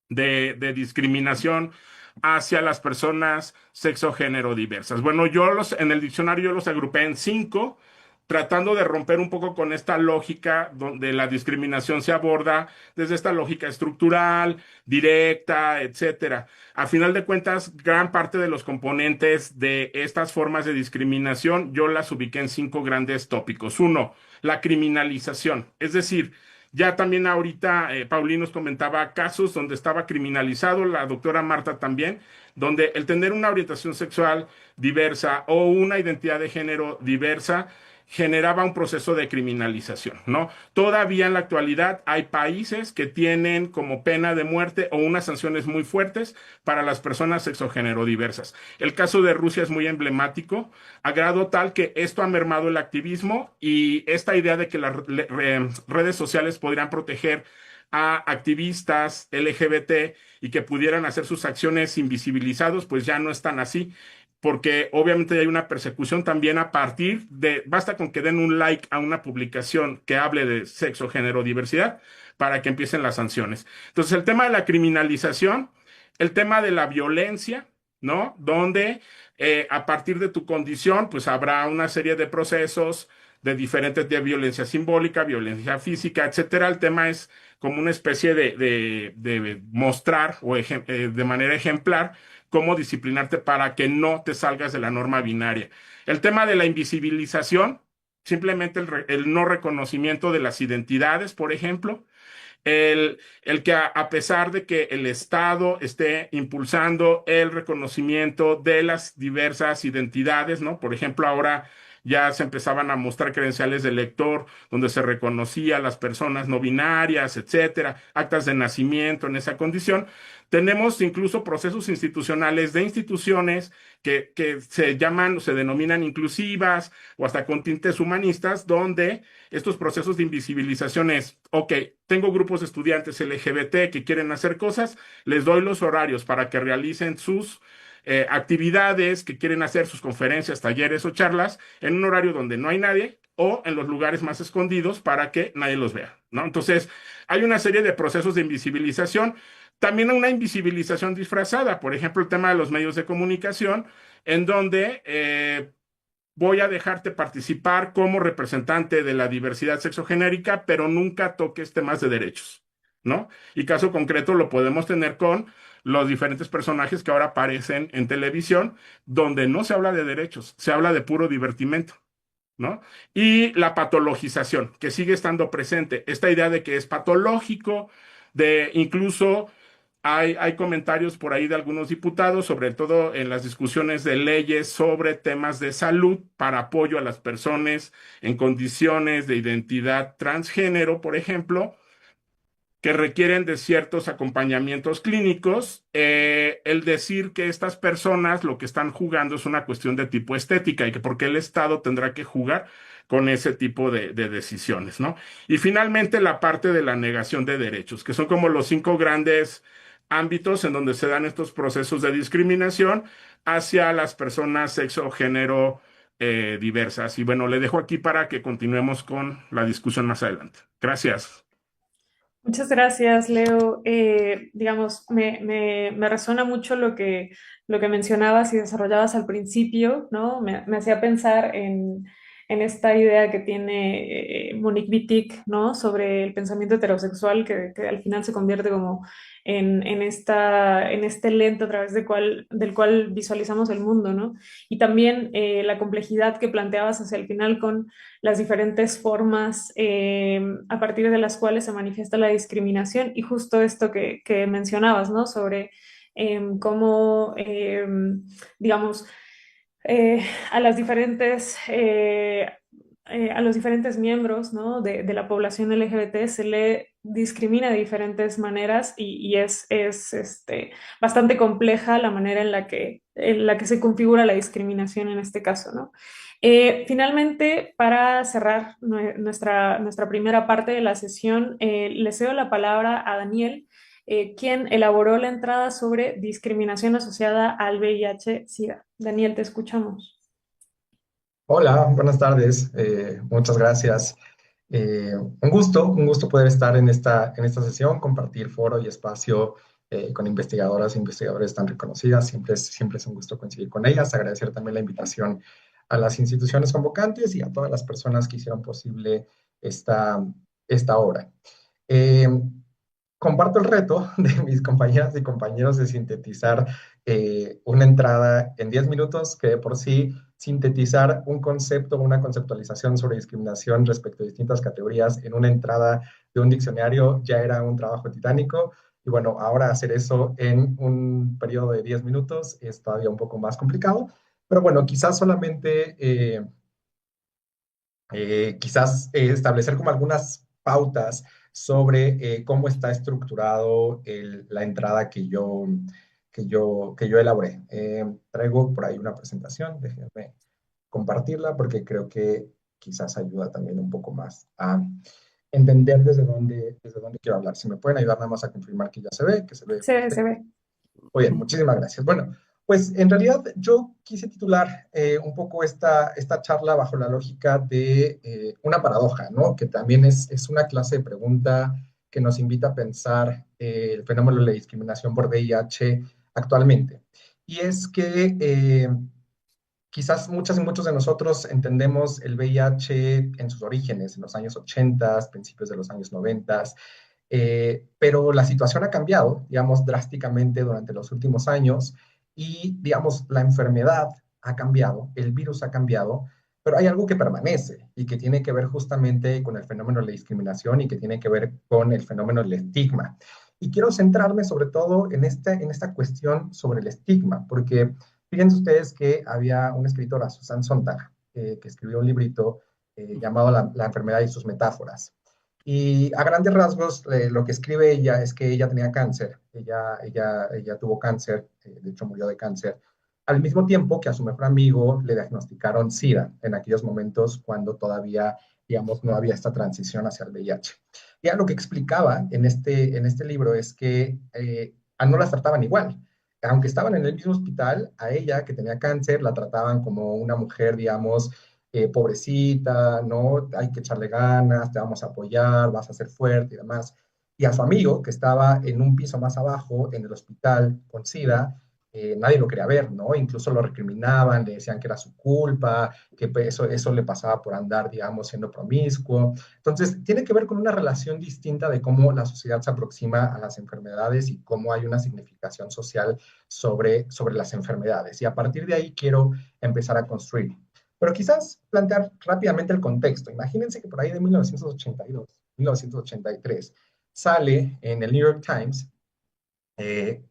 Speaker 4: discriminación hacia las personas sexo género diversas? Bueno, en el diccionario yo los agrupé en 5, tratando de romper un poco con esta lógica donde la discriminación se aborda desde esta lógica estructural, directa, etcétera. A final de cuentas, gran parte de los componentes de estas formas de discriminación yo las ubiqué en 5 grandes tópicos. Uno, la criminalización, es decir, ya también ahorita Paulín nos comentaba casos donde estaba criminalizado, la doctora Marta también, donde el tener una orientación sexual diversa o una identidad de género diversa generaba un proceso de criminalización, ¿no? Todavía en la actualidad hay países que tienen como pena de muerte o unas sanciones muy fuertes para las personas sexogénero diversas. El caso de Rusia es muy emblemático, a grado tal que esto ha mermado el activismo y esta idea de que las redes sociales podrían proteger a activistas LGBT y que pudieran hacer sus acciones invisibilizados, pues ya no están así, porque obviamente hay una persecución también a partir basta con que den un like a una publicación que hable de sexo, género, diversidad, para que empiecen las sanciones. Entonces, el tema de la criminalización, el tema de la violencia, ¿no? Donde a partir de tu condición, pues habrá una serie de procesos de diferentes de violencia simbólica, violencia física, etcétera. El tema es como una especie de mostrar de manera ejemplar cómo disciplinarte para que no te salgas de la norma binaria. El tema de la invisibilización, simplemente el no reconocimiento de las identidades, por ejemplo, el que a pesar de que el Estado esté impulsando el reconocimiento de las diversas identidades, ¿no? Por ejemplo, ahora ya se empezaban a mostrar credenciales de lector donde se reconocía a las personas no binarias, etcétera, actas de nacimiento en esa condición. Tenemos incluso procesos institucionales de instituciones que se llaman, se denominan inclusivas o hasta con tintes humanistas, donde estos procesos de invisibilización es, ok, tengo grupos de estudiantes LGBT que quieren hacer cosas, les doy los horarios para que realicen sus actividades, que quieren hacer sus conferencias, talleres o charlas en un horario donde no hay nadie o en los lugares más escondidos para que nadie los vea, ¿no? Entonces, hay una serie de procesos de invisibilización, también una invisibilización disfrazada, por ejemplo, el tema de los medios de comunicación, en donde voy a dejarte participar como representante de la diversidad sexogenérica, pero nunca toques temas de derechos, ¿no? Y caso concreto lo podemos tener con los diferentes personajes que ahora aparecen en televisión, donde no se habla de derechos, se habla de puro divertimento, ¿no? Y la patologización, que sigue estando presente, esta idea de que es patológico, de incluso hay comentarios por ahí de algunos diputados, sobre todo en las discusiones de leyes sobre temas de salud para apoyo a las personas en condiciones de identidad transgénero, por ejemplo, que requieren de ciertos acompañamientos clínicos. El decir que estas personas lo que están jugando es una cuestión de tipo estética y que porque el Estado tendrá que jugar con ese tipo de decisiones, ¿no? Y finalmente la parte de la negación de derechos, que son como los 5 grandes ámbitos en donde se dan estos procesos de discriminación hacia las personas sexo o género diversas. Y bueno, le dejo aquí para que continuemos con la discusión más adelante. Gracias.
Speaker 1: Muchas gracias, Leo. Digamos, me resuena mucho lo que mencionabas y desarrollabas al principio, ¿no? Me hacía pensar en esta idea que tiene Monique Wittig, ¿no? Sobre el pensamiento heterosexual que al final se convierte como en este lente a través del cual visualizamos el mundo, ¿no? Y también la complejidad que planteabas hacia el final con las diferentes formas a partir de las cuales se manifiesta la discriminación y justo esto que mencionabas, ¿no? Sobre cómo, digamos, a las diferentes... a los diferentes miembros, ¿no? de la población LGBT se le discrimina de diferentes maneras y bastante compleja la manera en la que se configura la discriminación en este caso, ¿no? Finalmente, para cerrar nuestra primera parte de la sesión, le cedo la palabra a Daniel, quien elaboró la entrada sobre discriminación asociada al VIH-Sida. Daniel, te escuchamos.
Speaker 5: Hola, buenas tardes. Muchas gracias. Un gusto poder estar en esta sesión, compartir foro y espacio con investigadoras e investigadores tan reconocidas. Siempre es un gusto coincidir con ellas. Agradecer también la invitación a las instituciones convocantes y a todas las personas que hicieron posible esta, esta obra. Eh, Comparto el reto de mis compañeras y compañeros de sintetizar una entrada en 10 minutos, que de por sí sintetizar un concepto, una conceptualización sobre discriminación respecto a distintas categorías en una entrada de un diccionario ya era un trabajo titánico. Y bueno, ahora hacer eso en un periodo de 10 minutos es todavía un poco más complicado. Pero bueno, quizás solamente establecer como algunas pautas sobre cómo está estructurado la entrada que yo elaboré. Traigo por ahí una presentación, déjenme compartirla porque creo que quizás ayuda también un poco más a entender desde dónde quiero hablar. Si me pueden ayudar nada más a confirmar que ya se ve, que se ve
Speaker 1: Se
Speaker 5: perfecto.
Speaker 1: ve.
Speaker 5: Muy bien, muchísimas gracias. Bueno, pues en realidad yo quise titular un poco esta charla bajo la lógica de una paradoja, ¿no? Que también es una clase de pregunta que nos invita a pensar el fenómeno de la discriminación por VIH actualmente. Y es que quizás muchas y muchos de nosotros entendemos el VIH en sus orígenes, en los años 80, principios de los años 90, pero la situación ha cambiado, digamos, drásticamente durante los últimos años y, digamos, la enfermedad ha cambiado, el virus ha cambiado, pero hay algo que permanece y que tiene que ver justamente con el fenómeno de la discriminación y que tiene que ver con el fenómeno del estigma. Y quiero centrarme sobre todo en esta cuestión sobre el estigma, porque fíjense ustedes que había una escritora, Susan Sontag, que escribió un librito llamado la enfermedad y sus metáforas. Y a grandes rasgos, lo que escribe ella es que ella tenía cáncer, ella tuvo cáncer, de hecho murió de cáncer, al mismo tiempo que a su mejor amigo le diagnosticaron SIDA en aquellos momentos cuando todavía, digamos, no había esta transición hacia el VIH. Y ella lo que explicaba en este libro es que a no las trataban igual. Aunque estaban en el mismo hospital, a ella que tenía cáncer la trataban como una mujer, digamos, pobrecita, ¿no? Hay que echarle ganas, te vamos a apoyar, vas a ser fuerte y demás. Y a su amigo, que estaba en un piso más abajo, en el hospital con SIDA, nadie lo quería ver, ¿no? Incluso lo recriminaban, le decían que era su culpa, que pues, eso le pasaba por andar, digamos, siendo promiscuo. Entonces, tiene que ver con una relación distinta de cómo la sociedad se aproxima a las enfermedades y cómo hay una significación social sobre las enfermedades. Y a partir de ahí quiero empezar a construir. Pero quizás plantear rápidamente el contexto. Imagínense que por ahí de 1982, 1983, sale en el New York Times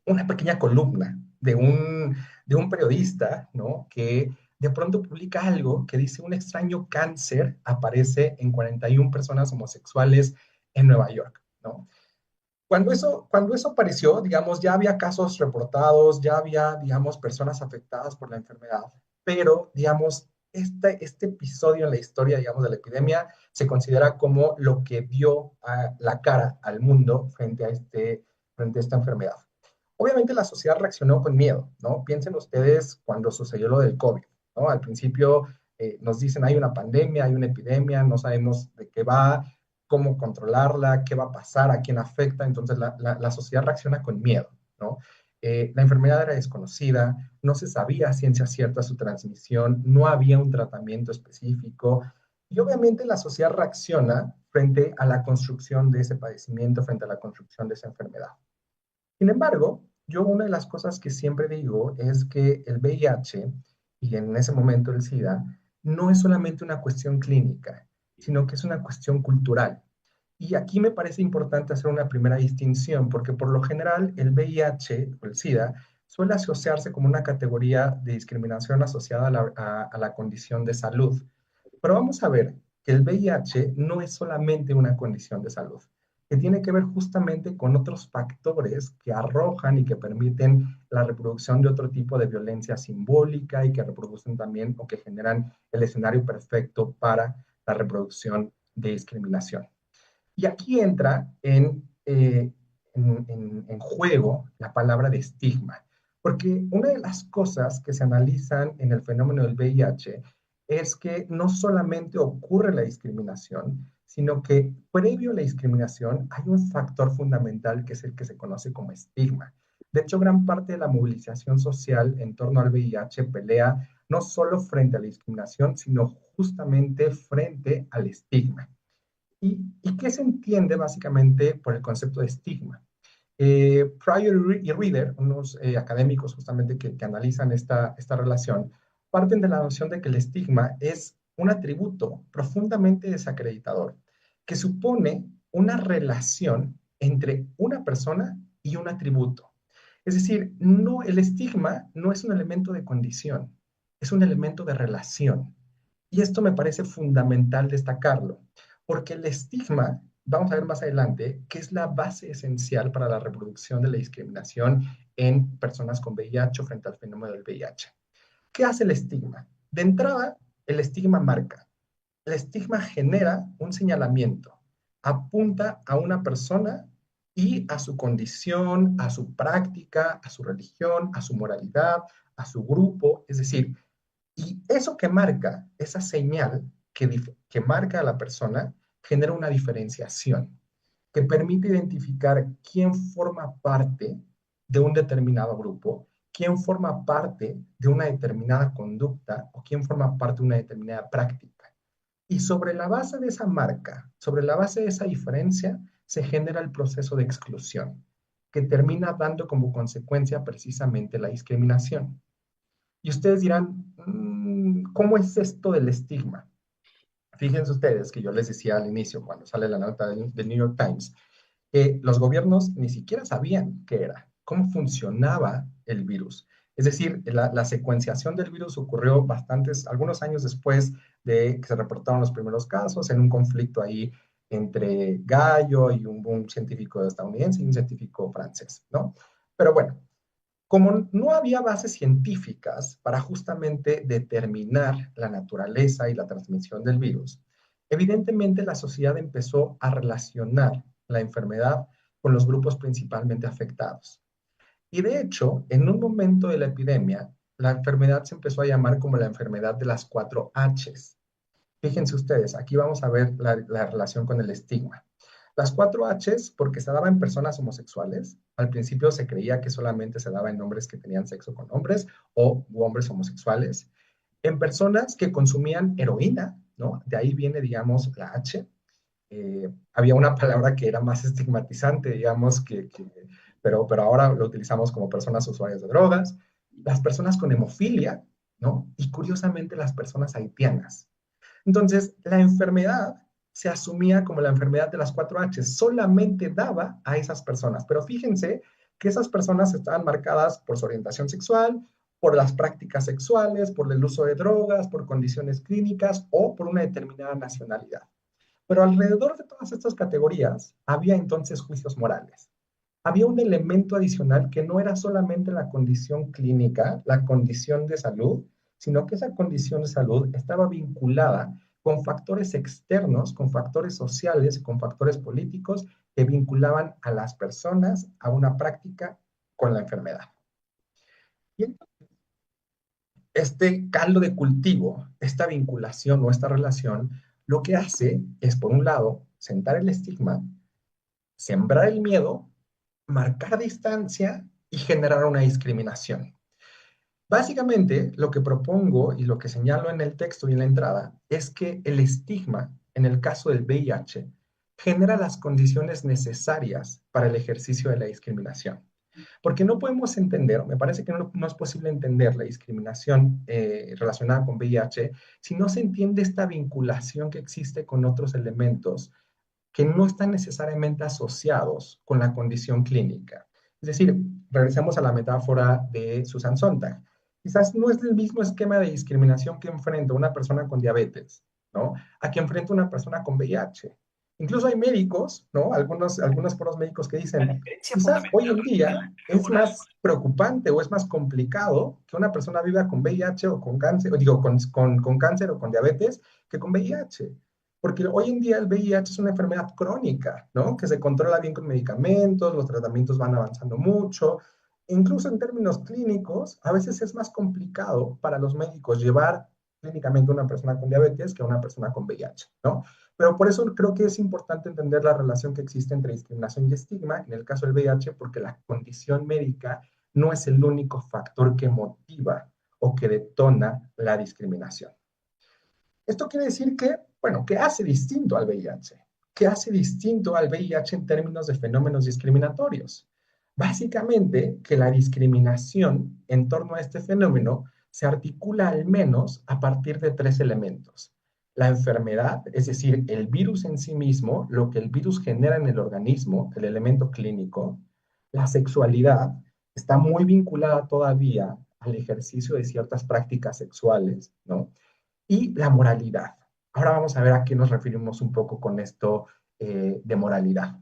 Speaker 5: una pequeña columna de un periodista, ¿no? Que de pronto publica algo que dice un extraño cáncer aparece en 41 personas homosexuales en Nueva York, ¿no? Cuando eso apareció, digamos, ya había casos reportados, ya había, digamos, personas afectadas por la enfermedad, pero, digamos, este episodio en la historia, digamos, de la epidemia se considera como lo que dio a la cara al mundo frente a esta enfermedad. Obviamente la sociedad reaccionó con miedo, ¿no? Piensen ustedes cuando sucedió lo del COVID, ¿no? Al principio nos dicen hay una pandemia, hay una epidemia, no sabemos de qué va, cómo controlarla, qué va a pasar, a quién afecta, entonces la sociedad reacciona con miedo, ¿no? La enfermedad era desconocida, no se sabía a ciencia cierta su transmisión, no había un tratamiento específico y obviamente la sociedad reacciona frente a la construcción de ese padecimiento, frente a la construcción de esa enfermedad. Sin embargo, yo una de las cosas que siempre digo es que el VIH y en ese momento el SIDA no es solamente una cuestión clínica, sino que es una cuestión cultural. Y aquí me parece importante hacer una primera distinción, porque por lo general el VIH o el SIDA suele asociarse como una categoría de discriminación asociada a la condición de salud. Pero vamos a ver que el VIH no es solamente una condición de salud, que tiene que ver justamente con otros factores que arrojan y que permiten la reproducción de otro tipo de violencia simbólica y que reproducen también o que generan el escenario perfecto para la reproducción de discriminación. Y aquí entra en juego la palabra de estigma, porque una de las cosas que se analizan en el fenómeno del VIH es que no solamente ocurre la discriminación, sino que previo a la discriminación hay un factor fundamental que es el que se conoce como estigma. De hecho, gran parte de la movilización social en torno al VIH pelea no solo frente a la discriminación, sino justamente frente al estigma. ¿Y qué se entiende básicamente por el concepto de estigma? Pryor y Reader, unos académicos justamente que analizan esta relación, parten de la noción de que el estigma es un atributo profundamente desacreditador, que supone una relación entre una persona y un atributo. Es decir, no, el estigma no es un elemento de condición, es un elemento de relación. Y esto me parece fundamental destacarlo, porque el estigma, vamos a ver más adelante, que es la base esencial para la reproducción de la discriminación en personas con VIH o frente al fenómeno del VIH. ¿Qué hace el estigma? De entrada, el estigma marca. El estigma genera un señalamiento, apunta a una persona y a su condición, a su práctica, a su religión, a su moralidad, a su grupo, es decir, y eso que marca, esa señal que marca a la persona, genera una diferenciación que permite identificar quién forma parte de un determinado grupo, quién forma parte de una determinada conducta o quién forma parte de una determinada práctica. Y sobre la base de esa marca, sobre la base de esa diferencia, se genera el proceso de exclusión, que termina dando como consecuencia precisamente la discriminación. Y ustedes dirán, ¿cómo es esto del estigma? Fíjense ustedes que yo les decía al inicio, cuando sale la nota del New York Times, que los gobiernos ni siquiera sabían qué era, cómo funcionaba el virus. Es decir, la secuenciación del virus ocurrió algunos años después de que se reportaron los primeros casos, en un conflicto ahí entre Gallo y un científico estadounidense y un científico francés, ¿no? Pero bueno, como no había bases científicas para justamente determinar la naturaleza y la transmisión del virus, evidentemente la sociedad empezó a relacionar la enfermedad con los grupos principalmente afectados. Y de hecho, en un momento de la epidemia, la enfermedad se empezó a llamar como la enfermedad de las 4 Hs. Fíjense ustedes, aquí vamos a ver la relación con el estigma. Las 4 Hs, porque se daba en personas homosexuales. Al principio se creía que solamente se daba en hombres que tenían sexo con hombres o hombres homosexuales. En personas que consumían heroína, ¿no? De ahí viene, digamos, la H. Había una palabra que era más estigmatizante, digamos, pero ahora lo utilizamos como personas usuarias de drogas. Las personas con hemofilia, ¿no? Y curiosamente las personas haitianas. Entonces, la enfermedad se asumía como la enfermedad de las 4 H, solamente daba a esas personas. Pero fíjense que esas personas estaban marcadas por su orientación sexual, por las prácticas sexuales, por el uso de drogas, por condiciones clínicas o por una determinada nacionalidad. Pero alrededor de todas estas categorías había entonces juicios morales. Había un elemento adicional que no era solamente la condición clínica, la condición de salud, sino que esa condición de salud estaba vinculada con factores externos, con factores sociales, con factores políticos que vinculaban a las personas a una práctica con la enfermedad. Y entonces, este caldo de cultivo, esta vinculación o esta relación, lo que hace es, por un lado, sentar el estigma, sembrar el miedo, marcar distancia y generar una discriminación. Básicamente, lo que propongo y lo que señalo en el texto y en la entrada es que el estigma, en el caso del VIH, genera las condiciones necesarias para el ejercicio de la discriminación. Porque no podemos entender, me parece que no es posible entender la discriminación relacionada con VIH si no se entiende esta vinculación que existe con otros elementos que no están necesariamente asociados con la condición clínica. Es decir, regresemos a la metáfora de Susan Sontag. Quizás no es el mismo esquema de discriminación que enfrenta una persona con diabetes, ¿no? A que enfrenta una persona con VIH. Incluso hay médicos, ¿no? Algunos foros médicos que dicen, quizás hoy en día es más preocupante o es más complicado que una persona viva con VIH o con cáncer, con cáncer o con diabetes que con VIH. Porque hoy en día el VIH es una enfermedad crónica, ¿no? Que se controla bien con medicamentos, los tratamientos van avanzando mucho. Incluso en términos clínicos, a veces es más complicado para los médicos llevar clínicamente una persona con diabetes que a una persona con VIH, ¿no? Pero por eso creo que es importante entender la relación que existe entre discriminación y estigma, en el caso del VIH, porque la condición médica no es el único factor que motiva o que detona la discriminación. Esto quiere decir que, bueno, ¿qué hace distinto al VIH? ¿Qué hace distinto al VIH en términos de fenómenos discriminatorios? Básicamente, que la discriminación en torno a este fenómeno se articula al menos a partir de tres elementos. La enfermedad, es decir, el virus en sí mismo, lo que el virus genera en el organismo, el elemento clínico. La sexualidad está muy vinculada todavía al ejercicio de ciertas prácticas sexuales, ¿no? Y la moralidad. Ahora vamos a ver a qué nos referimos un poco con esto de moralidad.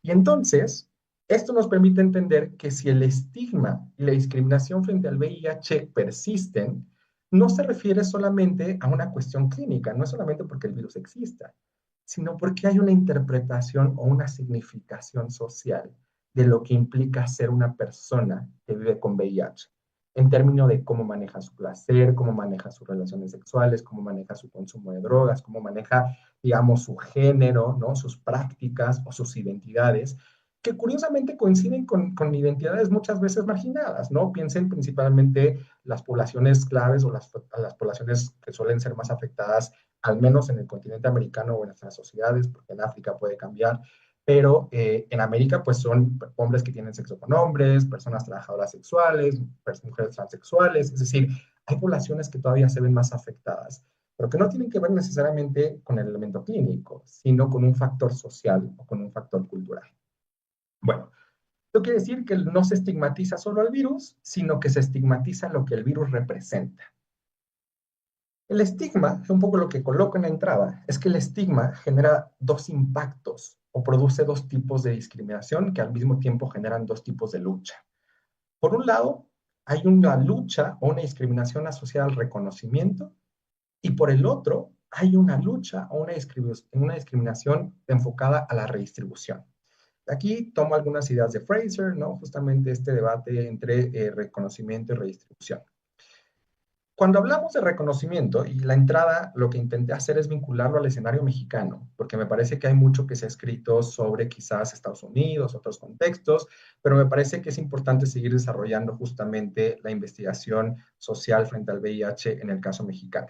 Speaker 5: Y entonces, esto nos permite entender que si el estigma y la discriminación frente al VIH persisten, no se refiere solamente a una cuestión clínica, no es solamente porque el virus exista, sino porque hay una interpretación o una significación social de lo que implica ser una persona que vive con VIH, en términos de cómo maneja su placer, cómo maneja sus relaciones sexuales, cómo maneja su consumo de drogas, cómo maneja, digamos, su género, ¿no? Sus prácticas o sus identidades, que curiosamente coinciden con identidades muchas veces marginadas, ¿no? Piensen principalmente las poblaciones claves o las poblaciones que suelen ser más afectadas, al menos en el continente americano o en nuestras sociedades, porque en África puede cambiar, pero en América pues son hombres que tienen sexo con hombres, personas trabajadoras sexuales, mujeres transexuales, es decir, hay poblaciones que todavía se ven más afectadas, pero que no tienen que ver necesariamente con el elemento clínico, sino con un factor social o con un factor cultural. Bueno, esto quiere decir que no se estigmatiza solo al virus, sino que se estigmatiza lo que el virus representa. El estigma, un poco lo que coloco en la entrada, es que el estigma genera dos impactos o produce dos tipos de discriminación que al mismo tiempo generan dos tipos de lucha. Por un lado, hay una lucha o una discriminación asociada al reconocimiento y por el otro, hay una lucha o una discriminación enfocada a la redistribución. Aquí tomo algunas ideas de Fraser, ¿no? Justamente este debate entre reconocimiento y redistribución. Cuando hablamos de reconocimiento y la entrada, lo que intenté hacer es vincularlo al escenario mexicano, porque me parece que hay mucho que se ha escrito sobre quizás Estados Unidos, otros contextos, pero me parece que es importante seguir desarrollando justamente la investigación social frente al VIH en el caso mexicano.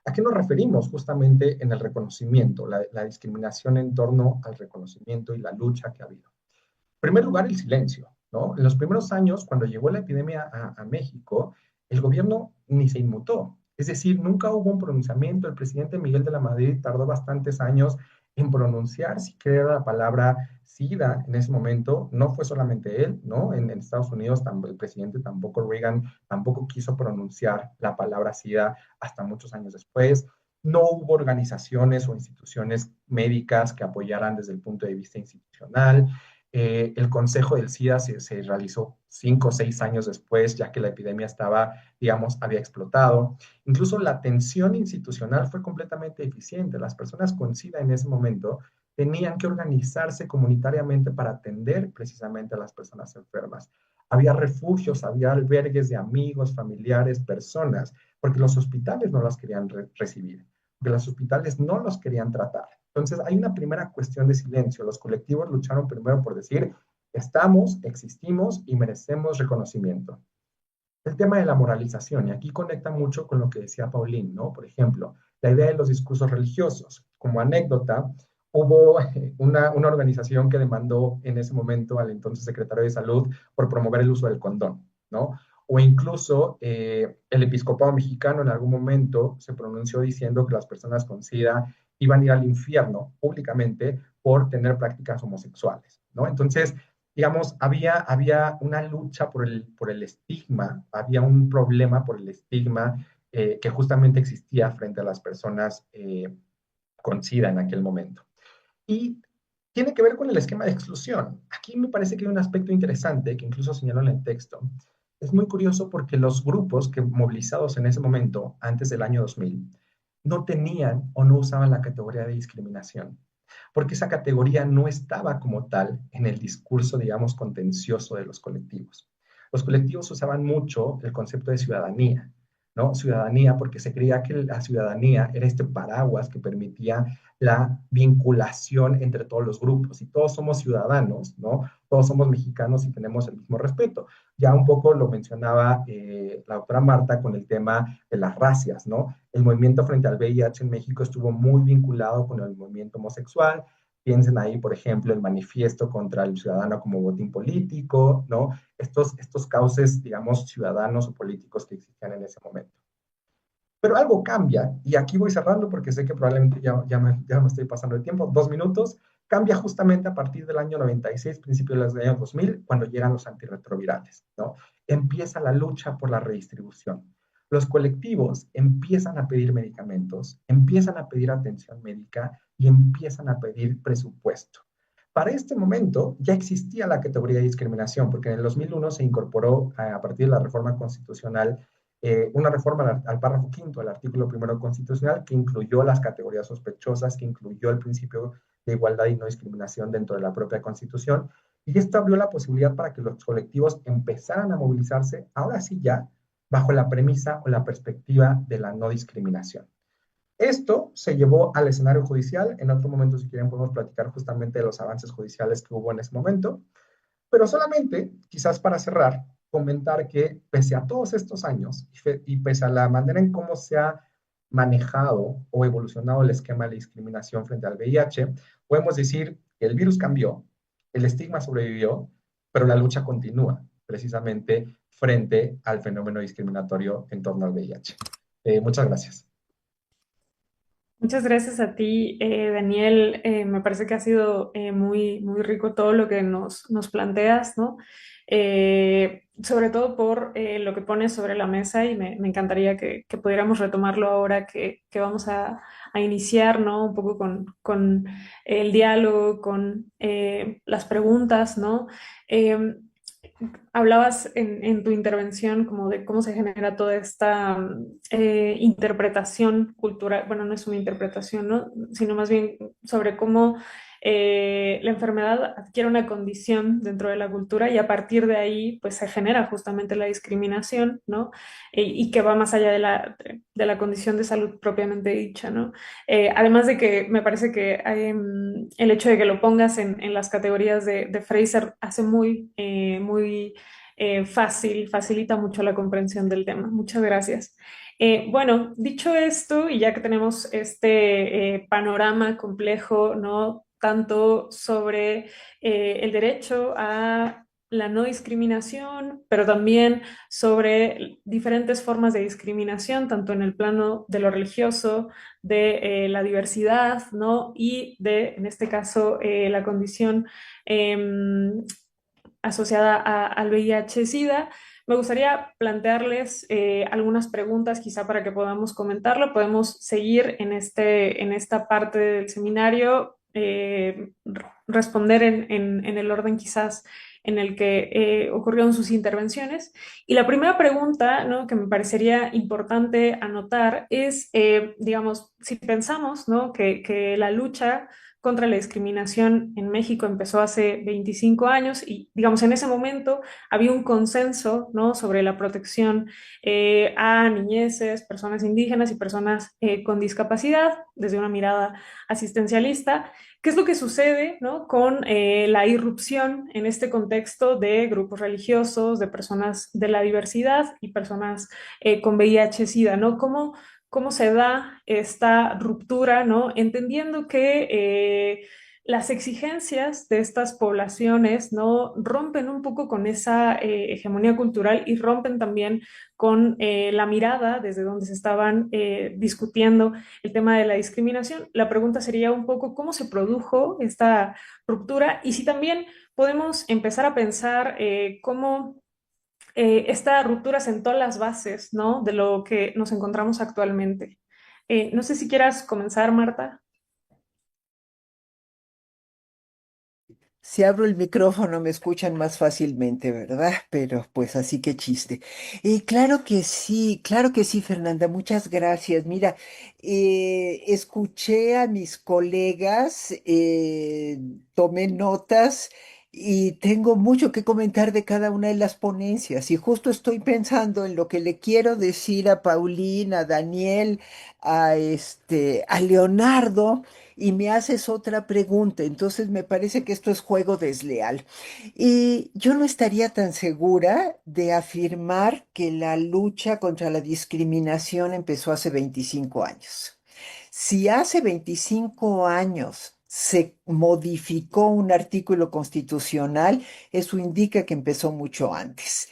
Speaker 5: ¿A qué nos referimos justamente en el reconocimiento, la discriminación en torno al reconocimiento y la lucha que ha habido? En primer lugar, el silencio, ¿no? En los primeros años, cuando llegó la epidemia a México, el gobierno ni se inmutó. Es decir, nunca hubo un pronunciamiento. El presidente Miguel de la Madrid tardó bastantes años en pronunciar siquiera la palabra SIDA en ese momento. No fue solamente él, ¿no? En Estados Unidos el presidente tampoco, Reagan, tampoco quiso pronunciar la palabra SIDA hasta muchos años después. No hubo organizaciones o instituciones médicas que apoyaran desde el punto de vista institucional. El Consejo del SIDA se realizó 5 o 6 años después, ya que la epidemia estaba, digamos, había explotado. Incluso la atención institucional fue completamente eficiente. Las personas con SIDA en ese momento tenían que organizarse comunitariamente para atender precisamente a las personas enfermas. Había refugios, había albergues de amigos, familiares, personas, porque los hospitales no las querían recibir, porque los hospitales no los querían tratar. Entonces, hay una primera cuestión de silencio. Los colectivos lucharon primero por decir, estamos, existimos y merecemos reconocimiento. El tema de la moralización, y aquí conecta mucho con lo que decía Pauline, ¿no? Por ejemplo, la idea de los discursos religiosos. Como anécdota, hubo una organización que demandó en ese momento al entonces secretario de Salud por promover el uso del condón, ¿no? O incluso el episcopado mexicano en algún momento se pronunció diciendo que las personas con SIDA iban a ir al infierno públicamente por tener prácticas homosexuales, ¿no? Entonces, digamos, había una lucha por el estigma, había un problema por el estigma que justamente existía frente a las personas con SIDA en aquel momento. Y tiene que ver con el esquema de exclusión. Aquí me parece que hay un aspecto interesante que incluso señaló en el texto. Es muy curioso porque los grupos que movilizados en ese momento, antes del año 2000, no tenían o no usaban la categoría de discriminación, porque esa categoría no estaba como tal en el discurso, digamos, contencioso de los colectivos. Los colectivos usaban mucho el concepto de ciudadanía, ¿no? Ciudadanía, porque se creía que la ciudadanía era este paraguas que permitía la vinculación entre todos los grupos y todos somos ciudadanos, ¿no? Todos somos mexicanos y tenemos el mismo respeto. Ya un poco lo mencionaba la doctora Marta con el tema de las racias, ¿no? El movimiento frente al VIH en México estuvo muy vinculado con el movimiento homosexual. Piensen ahí, por ejemplo, el manifiesto contra el ciudadano como botín político, ¿no? Estos cauces, digamos, ciudadanos o políticos que existían en ese momento. Pero algo cambia, y aquí voy cerrando porque sé que probablemente ya me estoy pasando de tiempo, 2 minutos, cambia justamente a partir del año 96, principios del año 2000, cuando llegan los antirretrovirales, ¿no? Empieza la lucha por la redistribución. Los colectivos empiezan a pedir medicamentos, empiezan a pedir atención médica y empiezan a pedir presupuesto. Para este momento ya existía la categoría de discriminación, porque en el 2001 se incorporó a partir de la reforma constitucional una reforma al párrafo quinto del artículo primero constitucional que incluyó las categorías sospechosas, que incluyó el principio de igualdad y no discriminación dentro de la propia Constitución, y esto abrió la posibilidad para que los colectivos empezaran a movilizarse, ahora sí ya, bajo la premisa o la perspectiva de la no discriminación. Esto se llevó al escenario judicial. En otro momento, si quieren, podemos platicar justamente de los avances judiciales que hubo en ese momento. Pero solamente, quizás para cerrar, comentar que pese a todos estos años y pese a la manera en cómo se ha manejado o evolucionado el esquema de discriminación frente al VIH, podemos decir que el virus cambió, el estigma sobrevivió, pero la lucha continúa precisamente frente al fenómeno discriminatorio en torno al VIH. Muchas gracias.
Speaker 1: Muchas gracias a ti, Daniel. Me parece que ha sido muy, muy rico todo lo que nos planteas, ¿no? Sobre todo por lo que pones sobre la mesa y me encantaría que pudiéramos retomarlo ahora que vamos a iniciar, ¿no? Un poco con el diálogo, con las preguntas, ¿no? Hablabas en tu intervención como de cómo se genera toda esta interpretación cultural, bueno, no es una interpretación, ¿no? Sino más bien sobre cómo la enfermedad adquiere una condición dentro de la cultura y a partir de ahí pues se genera justamente la discriminación, ¿no? Y que va más allá de la condición de salud propiamente dicha, ¿no? Además de que me parece que el hecho de que lo pongas en las categorías de Fraser hace muy fácil, facilita mucho la comprensión del tema. Muchas gracias. Bueno, dicho esto, y ya que tenemos este panorama complejo, ¿no? Tanto sobre el derecho a la no discriminación, pero también sobre diferentes formas de discriminación, tanto en el plano de lo religioso, de la diversidad, ¿no? Y de, en este caso, la condición asociada al VIH-Sida. Me gustaría plantearles algunas preguntas quizá para que podamos comentarlo. Podemos seguir en esta parte del seminario, responder en el orden quizás en el que ocurrieron sus intervenciones. Y la primera pregunta, ¿no?, que me parecería importante anotar es, digamos, si pensamos, ¿no?, que la lucha contra la discriminación en México empezó hace 25 años y, digamos, en ese momento había un consenso, ¿no?, sobre la protección a niñeces, personas indígenas y personas con discapacidad desde una mirada asistencialista. ¿Qué es lo que sucede, ¿no?, con la irrupción en este contexto de grupos religiosos, de personas de la diversidad y personas con VIH-Sida, ¿no? ¿Cómo se da esta ruptura, ¿no? Entendiendo que las exigencias de estas poblaciones, ¿no?, rompen un poco con esa hegemonía cultural y rompen también con la mirada desde donde se estaban discutiendo el tema de la discriminación. La pregunta sería un poco cómo se produjo esta ruptura y si también podemos empezar a pensar cómo esta ruptura sentó las bases, ¿no?, de lo que nos encontramos actualmente. No sé si quieras comenzar, Marta.
Speaker 2: Si abro el micrófono me escuchan más fácilmente, ¿verdad? Pero pues así que chiste. Claro que sí, Fernanda, muchas gracias. Mira, escuché a mis colegas, tomé notas y tengo mucho que comentar de cada una de las ponencias y justo estoy pensando en lo que le quiero decir a Paulina, a Daniel, a Leonardo y me haces otra pregunta. Entonces me parece que esto es juego desleal. Y yo no estaría tan segura de afirmar que la lucha contra la discriminación empezó hace 25 años. Si hace 25 años se modificó un artículo constitucional, eso indica que empezó mucho antes.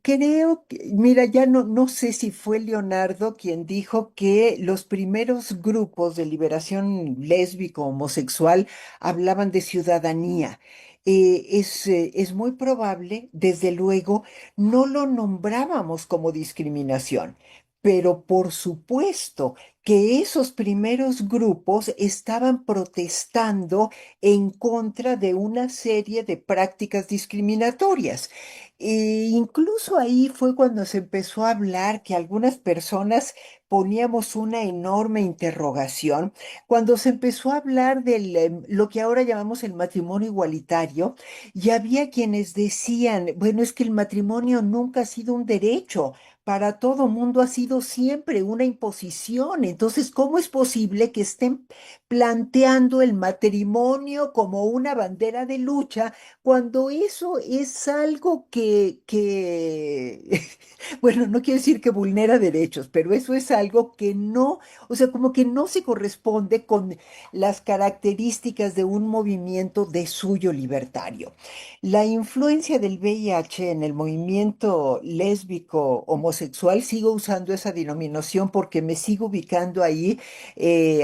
Speaker 2: Creo que, mira, ya no sé si fue Leonardo quien dijo que los primeros grupos de liberación lésbico, homosexual, hablaban de ciudadanía. Es muy probable, desde luego, no lo nombrábamos como discriminación, pero por supuesto que esos primeros grupos estaban protestando en contra de una serie de prácticas discriminatorias. Incluso ahí fue cuando se empezó a hablar que algunas personas poníamos una enorme interrogación, cuando se empezó a hablar de lo que ahora llamamos el matrimonio igualitario, y había quienes decían, bueno, es que el matrimonio nunca ha sido un derecho, para todo mundo ha sido siempre una imposición. Entonces, ¿cómo es posible que estén planteando el matrimonio como una bandera de lucha cuando eso es algo bueno, no quiero decir que vulnera derechos, pero eso es algo que no, o sea, como que no se corresponde con las características de un movimiento de suyo libertario? La influencia del VIH en el movimiento lésbico homosexual, sigo usando esa denominación porque me sigo ubicando ahí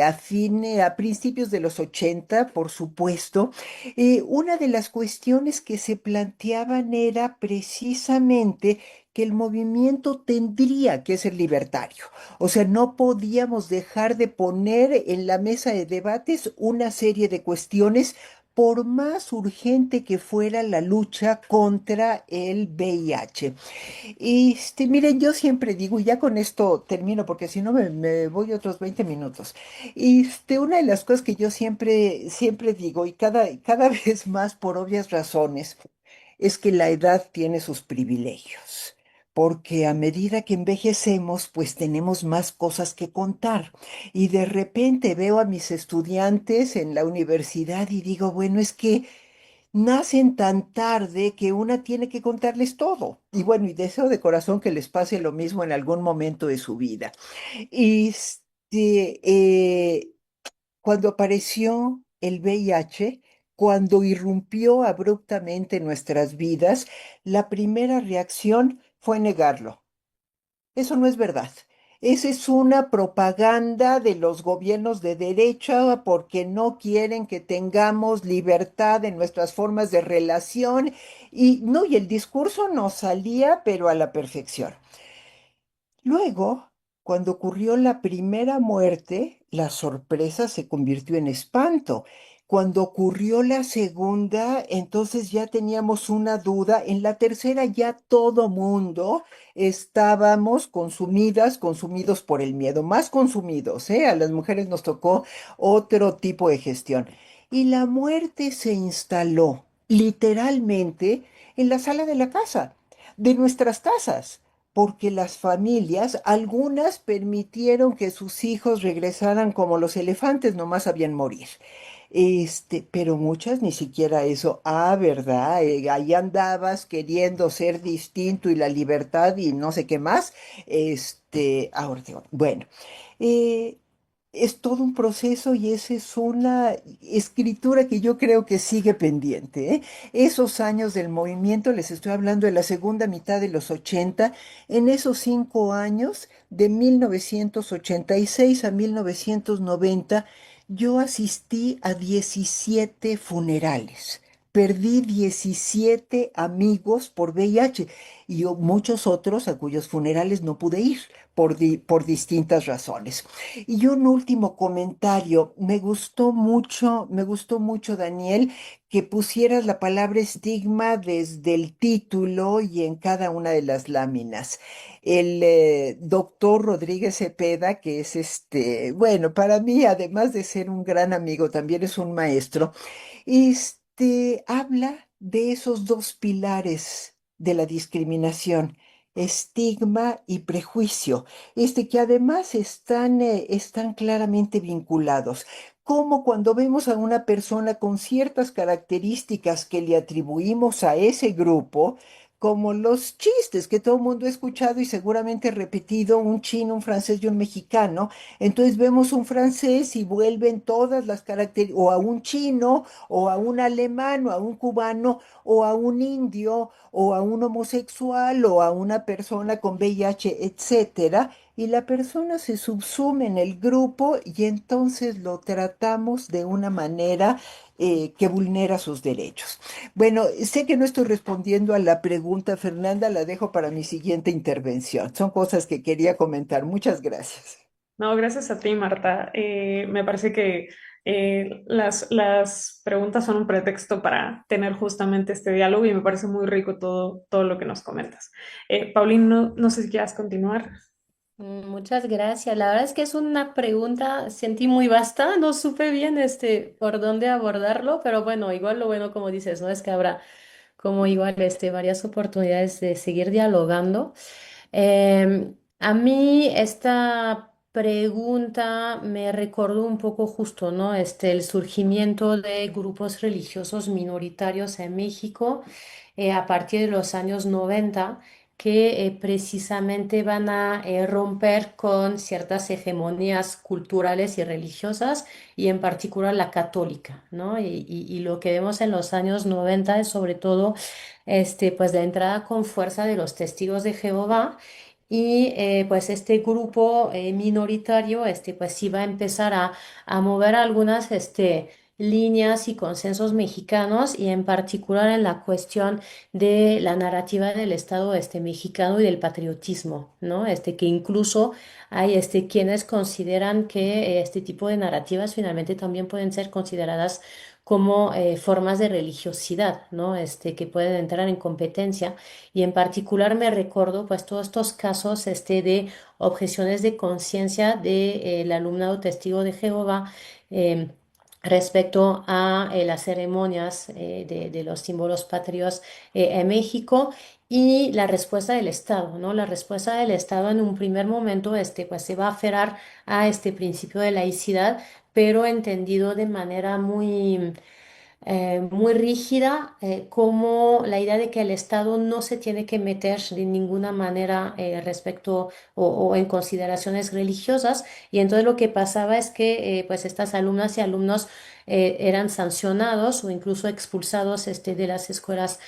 Speaker 2: a principios de los 80, por supuesto. Una de las cuestiones que se planteaban era precisamente que el movimiento tendría que ser libertario. O sea, no podíamos dejar de poner en la mesa de debates una serie de cuestiones por más urgente que fuera la lucha contra el VIH. Miren, yo siempre digo, y ya con esto termino, porque si no me voy otros 20 minutos. Una de las cosas que yo siempre digo, y cada vez más por obvias razones, es que la edad tiene sus privilegios, porque a medida que envejecemos, pues tenemos más cosas que contar. Y de repente veo a mis estudiantes en la universidad y digo, bueno, es que nacen tan tarde que una tiene que contarles todo. Y bueno, y deseo de corazón que les pase lo mismo en algún momento de su vida. Este, eh, Cuando apareció el VIH, cuando irrumpió abruptamente en nuestras vidas, la primera reacción fue negarlo. Eso no es verdad. Esa es una propaganda de los gobiernos de derecha porque no quieren que tengamos libertad en nuestras formas de relación y no, y el discurso nos salía pero a la perfección. Luego, cuando ocurrió la primera muerte, la sorpresa se convirtió en espanto. Cuando ocurrió la segunda, entonces ya teníamos una duda. En la tercera ya todo mundo estábamos consumidos por el miedo, más consumidos, ¿eh? A las mujeres nos tocó otro tipo de gestión. Y la muerte se instaló literalmente en la sala de la casa, de nuestras casas porque las familias, algunas permitieron que sus hijos regresaran como los elefantes, nomás sabían morir. Pero muchas ni siquiera eso. Ah, ¿verdad? Ahí andabas queriendo ser distinto y la libertad y no sé qué más. Ahora digo, bueno, eh, es todo un proceso y esa es una escritura que yo creo que sigue pendiente, ¿eh? Esos años del movimiento, les estoy hablando de la segunda mitad de los 80, en esos 5 años, de 1986 a 1990, yo asistí a 17 funerales. Perdí 17 amigos por VIH y muchos otros a cuyos funerales no pude ir por distintas razones. Y un último comentario, me gustó mucho, Daniel, que pusieras la palabra estigma desde el título y en cada una de las láminas. El doctor Rodríguez Cepeda, que es bueno, para mí, además de ser un gran amigo, también es un maestro. te habla de esos dos pilares de la discriminación, estigma y prejuicio, que además están claramente vinculados. Como cuando vemos a una persona con ciertas características que le atribuimos a ese grupo, como los chistes que todo el mundo ha escuchado y seguramente repetido, un chino, un francés y un mexicano. Entonces vemos un francés y vuelven todas las características, o a un chino, o a un alemán, o a un cubano, o a un indio, o a un homosexual, o a una persona con VIH, etcétera, y la persona se subsume en el grupo y entonces lo tratamos de una manera que vulnera sus derechos. Bueno, sé que no estoy respondiendo a la pregunta, Fernanda, la dejo para mi siguiente intervención. Son cosas que quería comentar. Muchas gracias.
Speaker 1: No, gracias a ti, Marta. Me parece que las preguntas son un pretexto para tener justamente este diálogo y me parece muy rico todo lo que nos comentas. Paulín, no sé si quieras continuar.
Speaker 3: Muchas gracias. La verdad es que es una pregunta, sentí muy vasta, no supe bien por dónde abordarlo, pero bueno, igual lo bueno como dices, ¿no? Es que habrá como igual varias oportunidades de seguir dialogando. A mí esta pregunta me recordó un poco justo, ¿no? El surgimiento de grupos religiosos minoritarios en México a partir de los años 90 que precisamente van a romper con ciertas hegemonías culturales y religiosas y en particular la católica, ¿no? Y lo que vemos en los años 90 es sobre todo pues la entrada con fuerza de los testigos de Jehová y pues este grupo minoritario pues sí va a empezar a mover algunas líneas y consensos mexicanos y en particular en la cuestión de la narrativa del Estado mexicano y del patriotismo, ¿no? Que incluso hay quienes consideran que este tipo de narrativas finalmente también pueden ser consideradas como formas de religiosidad, ¿no? Que pueden entrar en competencia. Y en particular me recuerdo pues todos estos casos de objeciones de conciencia del alumnado testigo de Jehová. em, Respecto a las ceremonias de los símbolos patrios en México y la respuesta del Estado, ¿no? La respuesta del Estado en un primer momento pues se va a aferrar a este principio de laicidad, pero entendido de manera muy rígida, como la idea de que el Estado no se tiene que meter de ninguna manera respecto o en consideraciones religiosas. Y entonces lo que pasaba es que pues estas alumnas y alumnos eran sancionados o incluso expulsados de las escuelas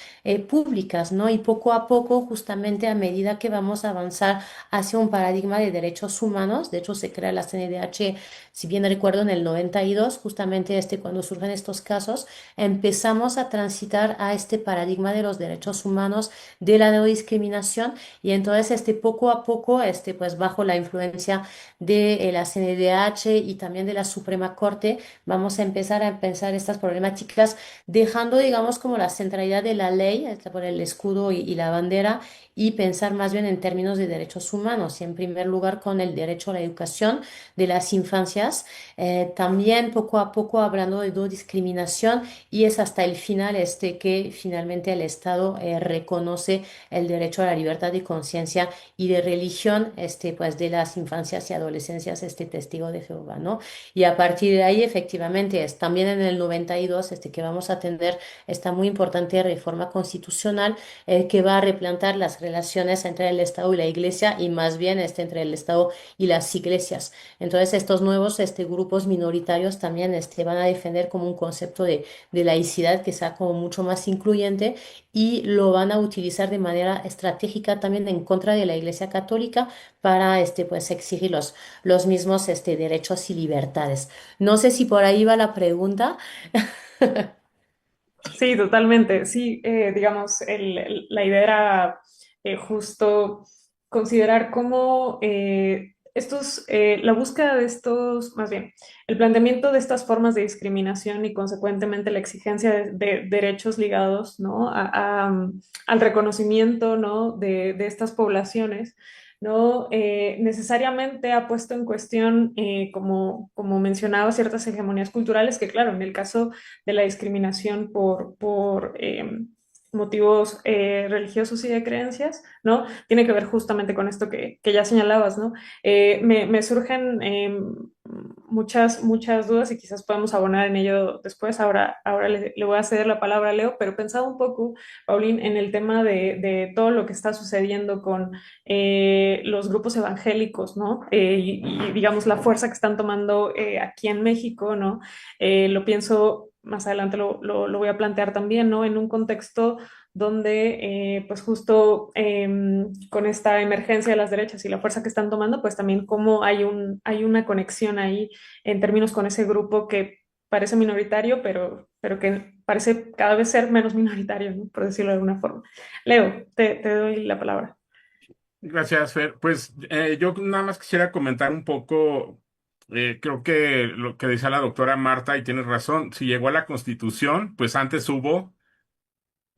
Speaker 3: públicas, ¿no? Y poco a poco, justamente a medida que vamos a avanzar hacia un paradigma de derechos humanos, de hecho se crea la CNDH, si bien recuerdo, en el 92, justamente cuando surgen estos casos, empezamos a transitar a este paradigma de los derechos humanos, de la no discriminación y entonces poco a poco, pues bajo la influencia de la CNDH y también de la Suprema Corte, vamos a empezar a pensar estas problemáticas, dejando, digamos, como la centralidad de la ley, por el escudo y la bandera, y pensar más bien en términos de derechos humanos y en primer lugar con el derecho a la educación de las infancias, también poco a poco hablando de no discriminación y es hasta el final que finalmente el Estado reconoce el derecho a la libertad de conciencia y de religión pues de las infancias y adolescencias testigo de Jehová, ¿no? Y a partir de ahí efectivamente es también en el 92 que vamos a tener esta muy importante reforma constitucional que va a replantar las relaciones entre el Estado y la Iglesia y más bien entre el Estado y las iglesias. Entonces estos nuevos grupos minoritarios también van a defender como un concepto de laicidad que sea como mucho más incluyente y lo van a utilizar de manera estratégica también en contra de la Iglesia Católica para pues exigir los mismos derechos y libertades. No sé si por ahí va la pregunta.
Speaker 1: Sí, totalmente. Sí, digamos, la idea era justo considerar cómo la búsqueda de estos, más bien, el planteamiento de estas formas de discriminación y consecuentemente la exigencia de derechos ligados, ¿no? Al reconocimiento, ¿no? de estas poblaciones no necesariamente ha puesto en cuestión, como mencionaba, ciertas hegemonías culturales que, claro, en el caso de la discriminación por motivos religiosos y de creencias, ¿no? Tiene que ver justamente con esto que ya señalabas, ¿no? Me surgen muchas dudas y quizás podemos abonar en ello después. Ahora le voy a ceder la palabra a Leo, pero pensaba un poco, Paulín, en el tema de todo lo que está sucediendo con los grupos evangélicos, ¿no? Y, digamos la fuerza que están tomando aquí en México, ¿no? Lo pienso, más adelante lo voy a plantear también, ¿no? En un contexto donde, pues justo con esta emergencia de las derechas y la fuerza que están tomando, pues también cómo hay una conexión ahí en términos con ese grupo que parece minoritario, pero que parece cada vez ser menos minoritario, ¿no? Por decirlo de alguna forma. Leo, te doy la palabra.
Speaker 4: Gracias, Fer. Pues yo nada más quisiera comentar un poco, creo que lo que decía la doctora Marta, y tienes razón, si llegó a la Constitución, pues antes hubo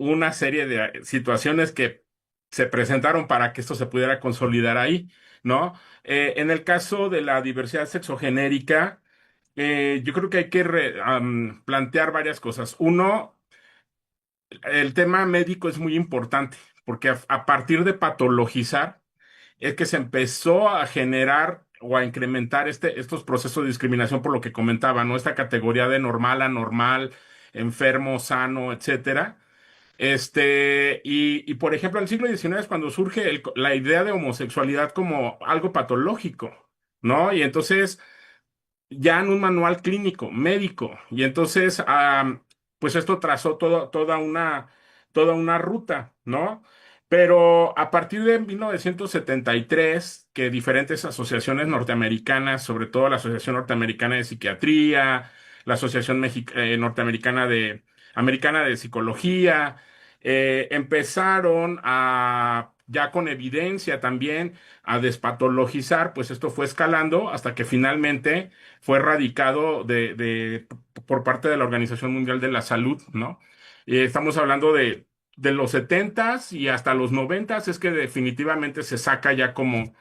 Speaker 4: una serie de situaciones que se presentaron para que esto se pudiera consolidar ahí, ¿no? En el caso de la diversidad sexogenérica, yo creo que hay que plantear varias cosas. Uno, el tema médico es muy importante, porque a partir de patologizar, es que se empezó a generar o a incrementar estos procesos de discriminación por lo que comentaba, ¿no? Esta categoría de normal, anormal, enfermo, sano, etcétera. Por ejemplo, en el siglo XIX es cuando surge la idea de homosexualidad como algo patológico, ¿no? Y entonces ya en un manual clínico, médico. Y entonces, pues esto trazó toda una ruta, ¿no? Pero a partir de 1973, que diferentes asociaciones norteamericanas, sobre todo la Asociación Norteamericana de Psiquiatría, la Asociación Americana de Psicología, empezaron ya con evidencia también, a despatologizar, pues esto fue escalando hasta que finalmente fue erradicado por parte de la Organización Mundial de la Salud, ¿no? Y estamos hablando de los setentas y hasta los noventas, es que definitivamente se saca ya como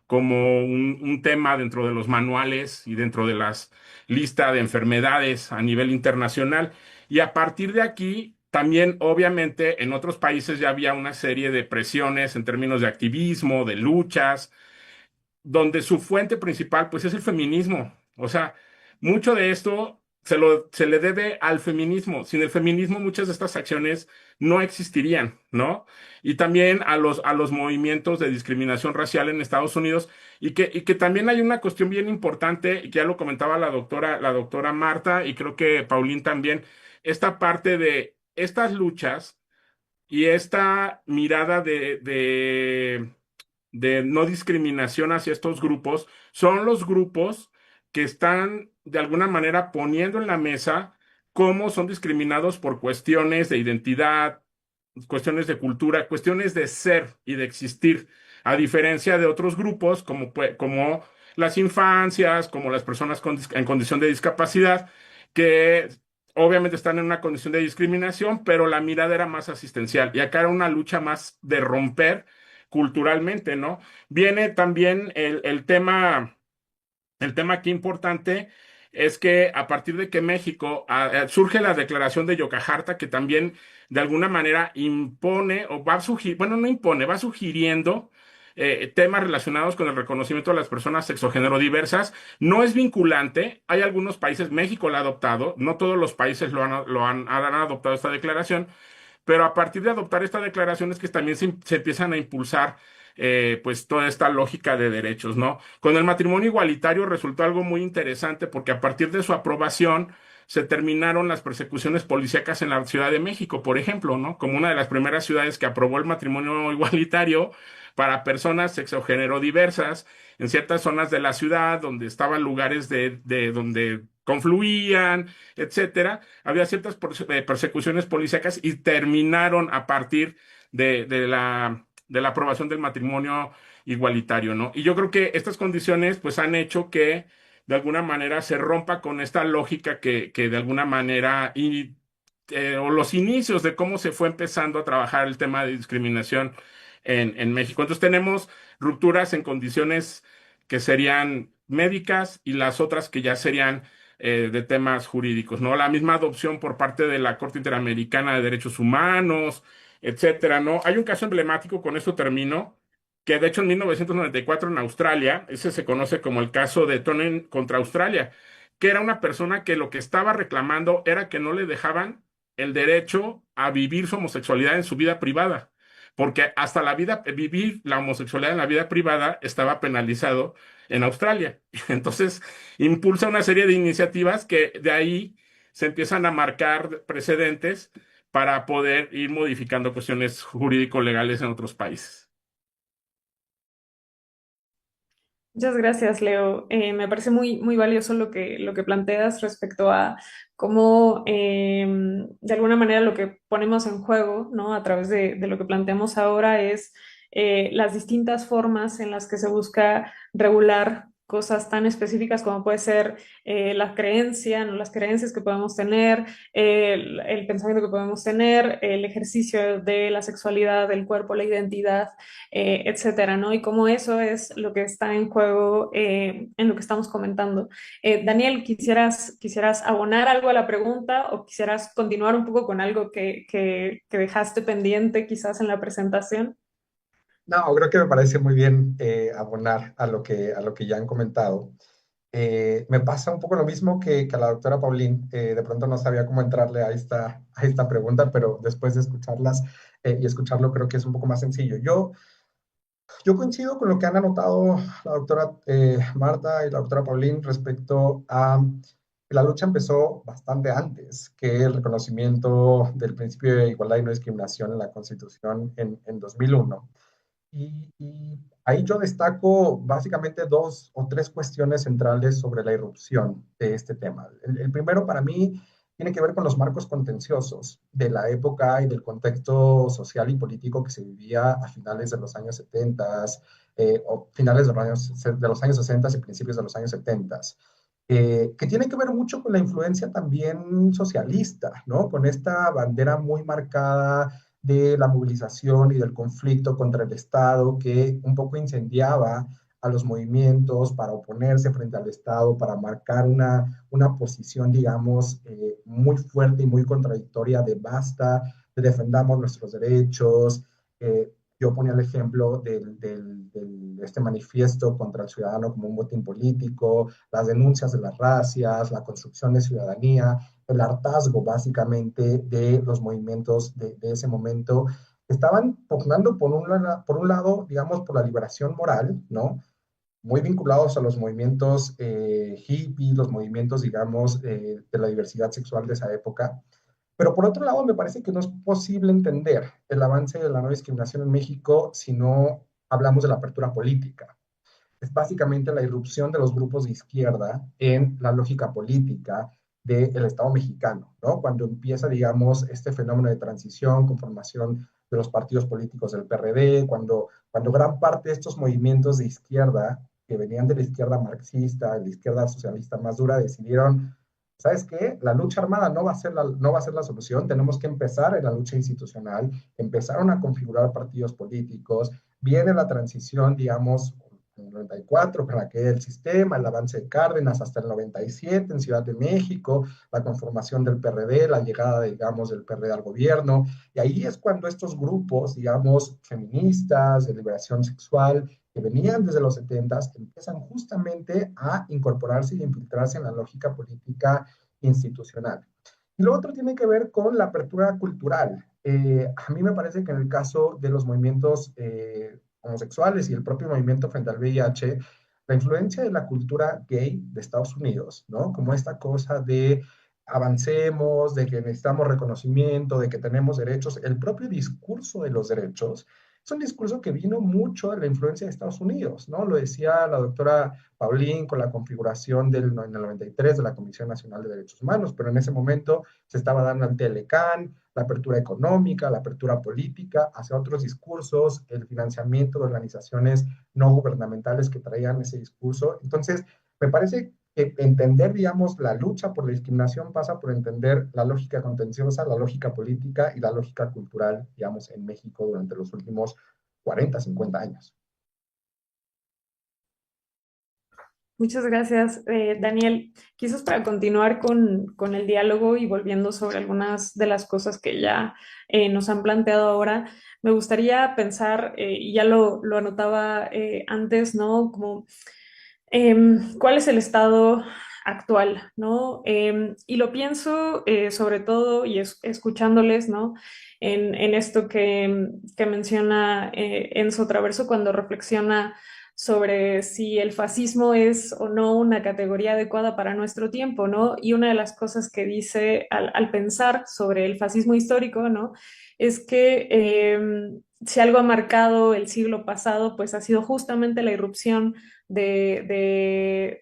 Speaker 4: un tema dentro de los manuales y dentro de las listas de enfermedades a nivel internacional. Y a partir de aquí, también obviamente en otros países ya había una serie de presiones en términos de activismo, de luchas donde su fuente principal, pues, es el feminismo. O sea, mucho de esto se le debe al feminismo. Sin el feminismo, muchas de estas acciones no existirían, ¿no? Y también a los movimientos de discriminación racial en Estados Unidos, y que también hay una cuestión bien importante, y que ya lo comentaba la doctora Marta, y creo que Paulín también, esta parte de estas luchas y esta mirada de no discriminación hacia estos grupos, son los grupos que están de alguna manera poniendo en la mesa cómo son discriminados por cuestiones de identidad, cuestiones de cultura, cuestiones de ser y de existir, a diferencia de otros grupos como las infancias, como las personas en condición de discapacidad, que obviamente están en una condición de discriminación, pero la mirada era más asistencial. Y acá era una lucha más de romper culturalmente, ¿no? Viene también el tema aquí importante es que a partir de que México surge la declaración de Yocajarta, que también de alguna manera impone o va a sugerir, bueno, no impone, va sugiriendo temas relacionados con el reconocimiento de las personas sexogénero diversas. No es vinculante, hay algunos países, México lo ha adoptado, no todos los países han adoptado esta declaración, pero a partir de adoptar esta declaración es que también se empiezan a impulsar pues toda esta lógica de derechos, ¿no? Con el matrimonio igualitario resultó algo muy interesante porque a partir de su aprobación se terminaron las persecuciones policíacas en la Ciudad de México, por ejemplo, ¿no? Como una de las primeras ciudades que aprobó el matrimonio igualitario para personas sexogénero diversas en ciertas zonas de la ciudad donde estaban lugares de donde confluían, etcétera. Había ciertas persecuciones policíacas y terminaron a partir de la aprobación del matrimonio igualitario, ¿no? Y yo creo que estas condiciones pues han hecho que de alguna manera se rompa con esta lógica que de alguna manera o los inicios de cómo se fue empezando a trabajar el tema de discriminación en México. Entonces tenemos rupturas en condiciones que serían médicas y las otras que ya serían de temas jurídicos, ¿no? La misma adopción por parte de la Corte Interamericana de Derechos Humanos, etcétera, ¿no? Hay un caso emblemático, con esto termino, que de hecho en 1994 en Australia, ese se conoce como el caso de Tonen contra Australia, que era una persona que lo que estaba reclamando era que no le dejaban el derecho a vivir su homosexualidad en su vida privada, porque hasta la vida, vivir la homosexualidad en la vida privada estaba penalizado en Australia. Entonces, impulsa una serie de iniciativas que de ahí se empiezan a marcar precedentes para poder ir modificando cuestiones jurídico-legales en otros países.
Speaker 1: Muchas gracias, Leo. Me parece muy valioso lo que planteas respecto a cómo, de alguna manera, lo que ponemos en juego, ¿no? A través de lo que planteamos ahora es las distintas formas en las que se busca regular cosas tan específicas como puede ser la creencia, ¿no? Las creencias que podemos tener, el pensamiento que podemos tener, el ejercicio de la sexualidad, del cuerpo, la identidad, etcétera, ¿no? Y cómo eso es lo que está en juego en lo que estamos comentando. Daniel, ¿quisieras abonar algo a la pregunta o quisieras continuar un poco con algo que dejaste pendiente quizás en la presentación?
Speaker 5: No, creo que me parece muy bien abonar a lo que ya han comentado. Me pasa un poco lo mismo que a la doctora Paulín. De pronto no sabía cómo entrarle a esta pregunta, pero después de escucharlas y escucharlo creo que es un poco más sencillo. Yo coincido con lo que han anotado la doctora Marta y la doctora Paulín respecto a que la lucha empezó bastante antes que el reconocimiento del principio de igualdad y no discriminación en la Constitución en 2001. Y ahí yo destaco básicamente dos o tres cuestiones centrales sobre la irrupción de este tema. El primero para mí tiene que ver con los marcos contenciosos de la época y del contexto social y político que se vivía a finales de los años 70 o finales de los años 60 y principios de los años 70, que tiene que ver mucho con la influencia también socialista, ¿no? Con esta bandera muy marcada de la movilización y del conflicto contra el Estado que un poco incendiaba a los movimientos para oponerse frente al Estado, para marcar una posición, digamos, muy fuerte y muy contradictoria de basta, de defendamos nuestros derechos. Yo ponía el ejemplo de este manifiesto contra el ciudadano como un botín político, las denuncias de las racias, la construcción de ciudadanía, el hartazgo básicamente de los movimientos de ese momento. Estaban pugnando por un lado, digamos, por la liberación moral, ¿no? Muy vinculados a los movimientos hippie, los movimientos, digamos, de la diversidad sexual de esa época. Pero por otro lado, me parece que no es posible entender el avance de la no discriminación en México si no hablamos de la apertura política. Es básicamente la irrupción de los grupos de izquierda en la lógica política del Estado mexicano, ¿no? Cuando empieza, digamos, este fenómeno de transición, conformación de los partidos políticos del PRD, cuando gran parte de estos movimientos de izquierda, que venían de la izquierda marxista, de la izquierda socialista más dura, decidieron, ¿sabes qué? La lucha armada no va a ser la solución, tenemos que empezar en la lucha institucional, empezaron a configurar partidos políticos, viene la transición, digamos, en el 94 con aquel sistema, el avance de Cárdenas hasta el 97 en Ciudad de México, la conformación del PRD, la llegada, digamos, del PRD al gobierno, y ahí es cuando estos grupos, digamos, feministas, de liberación sexual, que venían desde los 70, empiezan justamente a incorporarse y infiltrarse en la lógica política institucional. Y lo otro tiene que ver con la apertura cultural. A mí me parece que en el caso de los movimientos homosexuales y el propio movimiento frente al VIH, la influencia de la cultura gay de Estados Unidos, ¿no? Como esta cosa de avancemos, de que necesitamos reconocimiento, de que tenemos derechos, el propio discurso de los derechos es un discurso que vino mucho de la influencia de Estados Unidos, ¿no? Lo decía la doctora Paulín con la configuración en el 93 de la Comisión Nacional de Derechos Humanos, pero en ese momento se estaba dando el Telecán, la apertura económica, la apertura política hacia otros discursos, el financiamiento de organizaciones no gubernamentales que traían ese discurso. Entonces, me parece entender, digamos, la lucha por la discriminación pasa por entender la lógica contenciosa, la lógica política y la lógica cultural, digamos, en México durante los últimos 40, 50 años.
Speaker 1: Muchas gracias, Daniel. Quizás para continuar con el diálogo y volviendo sobre algunas de las cosas que ya nos han planteado ahora, me gustaría pensar, y ya lo anotaba antes, ¿no? Como cuál es el estado actual, ¿no? Y lo pienso sobre todo, y escuchándoles, ¿no? En esto que menciona Enzo Traverso cuando reflexiona sobre si el fascismo es o no una categoría adecuada para nuestro tiempo, ¿no? Y una de las cosas que dice al pensar sobre el fascismo histórico, ¿no? Es que si algo ha marcado el siglo pasado, pues ha sido justamente la irrupción del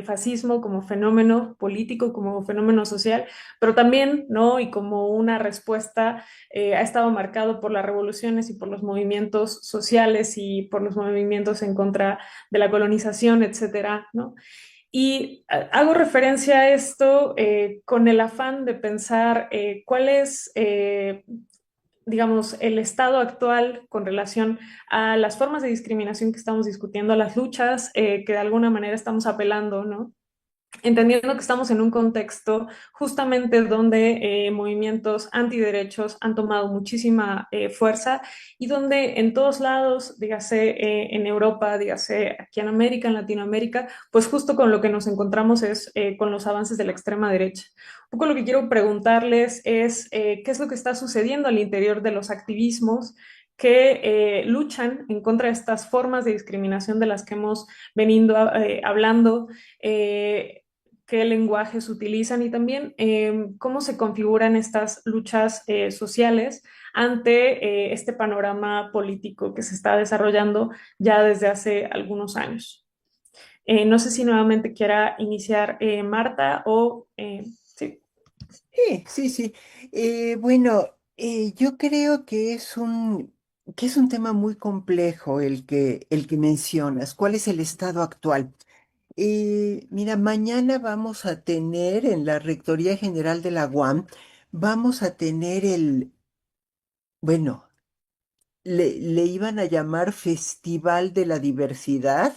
Speaker 1: fascismo como fenómeno político, como fenómeno social, pero también, ¿no? Y como una respuesta ha estado marcado por las revoluciones y por los movimientos sociales y por los movimientos en contra de la colonización, etcétera, ¿no? Y hago referencia a esto con el afán de pensar cuál es digamos, el estado actual con relación a las formas de discriminación que estamos discutiendo, a las luchas que de alguna manera estamos apelando, ¿no? Entendiendo que estamos en un contexto justamente donde movimientos antiderechos han tomado muchísima fuerza y donde en todos lados, dígase en Europa, dígase aquí en América, en Latinoamérica, pues justo con lo que nos encontramos es con los avances de la extrema derecha. Un poco lo que quiero preguntarles es qué es lo que está sucediendo al interior de los activismos que luchan en contra de estas formas de discriminación de las que hemos venido hablando, qué lenguajes utilizan y también cómo se configuran estas luchas sociales ante este panorama político que se está desarrollando ya desde hace algunos años. No sé si nuevamente quiera iniciar Marta o sí.
Speaker 2: Sí, sí, sí. Bueno, yo creo que es un tema muy complejo el que mencionas. ¿Cuál es el estado actual? Mira, mañana vamos a tener en la Rectoría General de la UAM, vamos a tener bueno, le iban a llamar Festival de la Diversidad,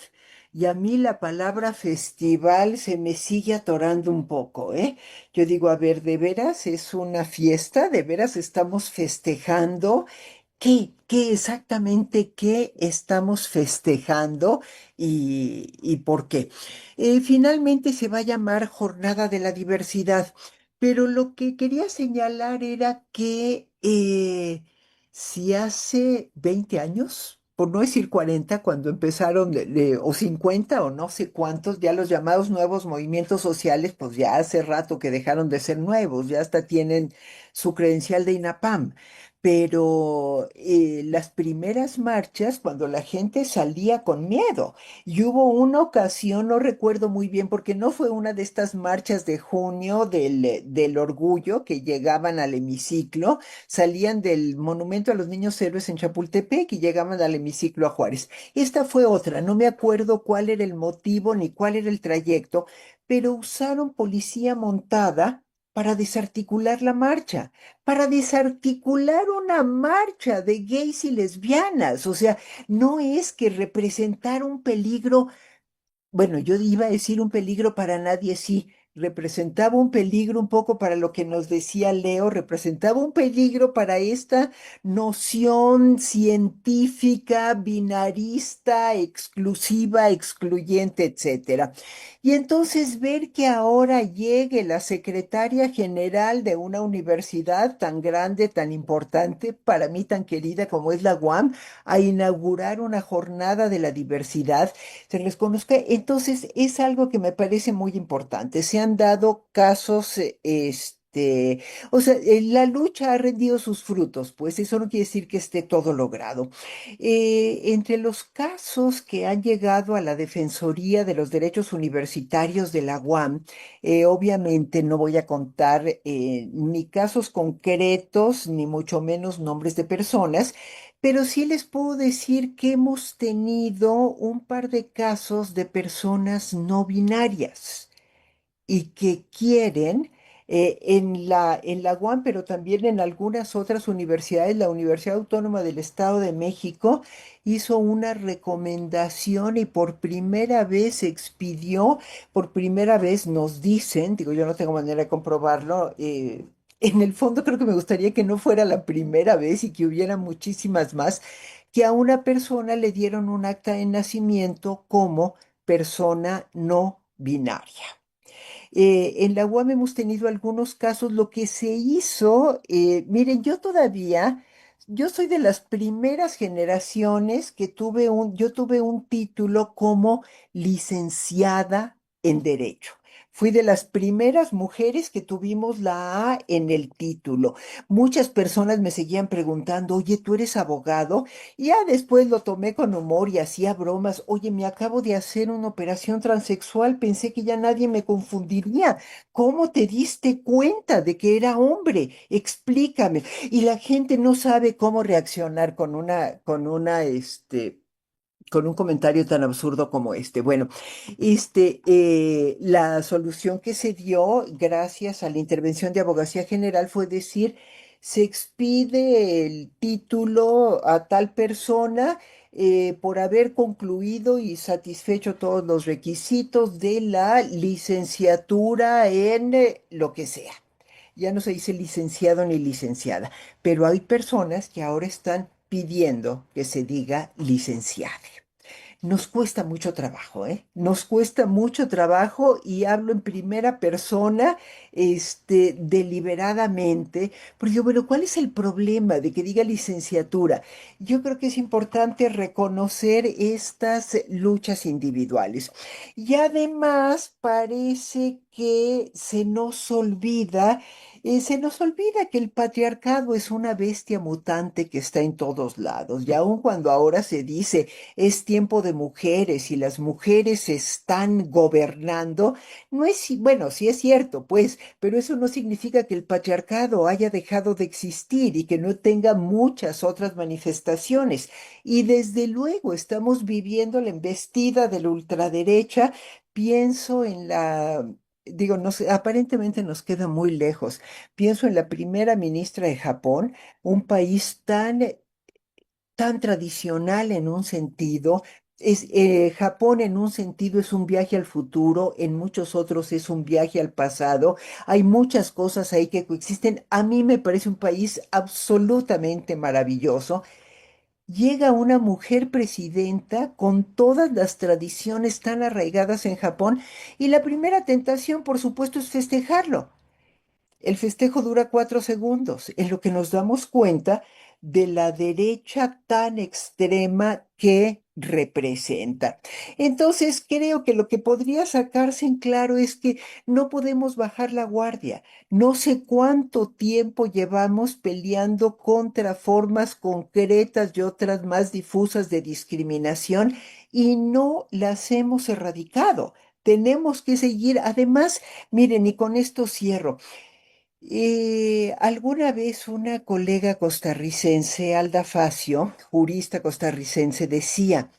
Speaker 2: y a mí la palabra festival se me sigue atorando un poco, ¿eh? Yo digo, a ver, ¿de veras es una fiesta? ¿De veras estamos festejando? ¿Qué exactamente qué estamos festejando y por qué? Finalmente se va a llamar Jornada de la Diversidad, pero lo que quería señalar era que si hace 20 años, por no decir 40, cuando empezaron, o 50 o no sé cuántos, ya los llamados nuevos movimientos sociales, pues ya hace rato que dejaron de ser nuevos, ya hasta tienen su credencial de INAPAM. Pero las primeras marchas, cuando la gente salía con miedo, y hubo una ocasión, no recuerdo muy bien, porque no fue una de estas marchas de junio del orgullo que llegaban al hemiciclo, salían del Monumento a los Niños Héroes en Chapultepec y llegaban al hemiciclo a Juárez. Esta fue otra, no me acuerdo cuál era el motivo ni cuál era el trayecto, pero usaron policía montada para desarticular la marcha, para desarticular una marcha de gays y lesbianas. O sea, no es que representar un peligro, bueno, yo iba a decir un peligro para nadie, sí, representaba un peligro un poco para lo que nos decía Leo, representaba un peligro para esta noción científica, binarista, exclusiva, excluyente, etcétera. Y entonces ver que ahora llegue la secretaria general de una universidad tan grande, tan importante, para mí tan querida como es la UAM, a inaugurar una jornada de la diversidad, se les conozca. Entonces, es algo que me parece muy importante. Se han dado casos, o sea, la lucha ha rendido sus frutos, pues eso no quiere decir que esté todo logrado. Entre los casos que han llegado a la Defensoría de los Derechos Universitarios de la UAM, obviamente no voy a contar ni casos concretos, ni mucho menos nombres de personas, pero sí les puedo decir que hemos tenido un par de casos de personas no binarias y que quieren en la UAM, pero también en algunas otras universidades, la Universidad Autónoma del Estado de México hizo una recomendación y por primera vez se expidió, por primera vez nos dicen, digo, yo no tengo manera de comprobarlo, en el fondo creo que me gustaría que no fuera la primera vez y que hubiera muchísimas más, que a una persona le dieron un acta de nacimiento como persona no binaria. En la UAM hemos tenido algunos casos. Lo que se hizo, miren, yo soy de las primeras generaciones que yo tuve un título como licenciada en Derecho. Fui de las primeras mujeres que tuvimos la A en el título. Muchas personas me seguían preguntando, oye, ¿tú eres abogado? Y ya después lo tomé con humor y hacía bromas. Oye, me acabo de hacer una operación transexual, pensé que ya nadie me confundiría. ¿Cómo te diste cuenta de que era hombre? Explícame. Y la gente no sabe cómo reaccionar con un comentario tan absurdo como este. Bueno, la solución que se dio gracias a la intervención de Abogacía General fue decir, se expide el título a tal persona por haber concluido y satisfecho todos los requisitos de la licenciatura en lo que sea. Ya no se dice licenciado ni licenciada, pero hay personas que ahora están pidiendo que se diga licenciada. Nos cuesta mucho trabajo, ¿eh? Nos cuesta mucho trabajo y hablo en primera persona, deliberadamente, porque digo, bueno, ¿cuál es el problema de que diga licenciatura? Yo creo que es importante reconocer estas luchas individuales. Y además parece que se nos olvida que el patriarcado es una bestia mutante que está en todos lados. Y aun cuando ahora se dice es tiempo de mujeres y las mujeres están gobernando, no es, bueno, sí es cierto, pues, pero eso no significa que el patriarcado haya dejado de existir y que no tenga muchas otras manifestaciones. Y desde luego estamos viviendo la embestida de la ultraderecha. Pienso en digo, no sé, aparentemente nos queda muy lejos. Pienso en la primera ministra de Japón, un país tan tradicional en un sentido. Japón en un sentido es un viaje al futuro, en muchos otros es un viaje al pasado. Hay muchas cosas ahí que coexisten. A mí me parece un país absolutamente maravilloso. Llega una mujer presidenta con todas las tradiciones tan arraigadas en Japón y la primera tentación, por supuesto, es festejarlo. El festejo dura 4 segundos, en lo que nos damos cuenta de la derecha tan extrema que representa. Entonces, creo que lo que podría sacarse en claro es que no podemos bajar la guardia. No sé cuánto tiempo llevamos peleando contra formas concretas y otras más difusas de discriminación y no las hemos erradicado. Tenemos que seguir. Además, miren, y con esto cierro. Alguna vez una colega costarricense, Alda Facio, jurista costarricense, decía,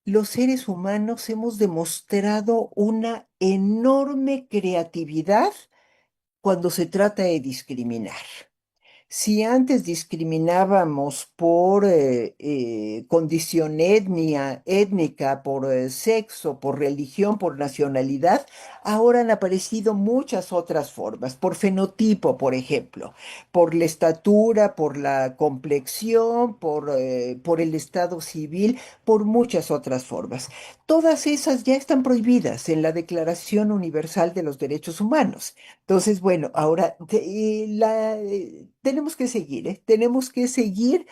Speaker 2: los seres humanos hemos demostrado una enorme creatividad cuando se trata de discriminar. Si antes discriminábamos por condición étnica, por sexo, por religión, por nacionalidad, ahora han aparecido muchas otras formas, por fenotipo, por ejemplo, por la estatura, por la complexión, por el estado civil, por muchas otras formas. Todas esas ya están prohibidas en la Declaración Universal de los Derechos Humanos. Entonces, bueno, ahora tenemos que seguir, ¿eh? Tenemos que seguir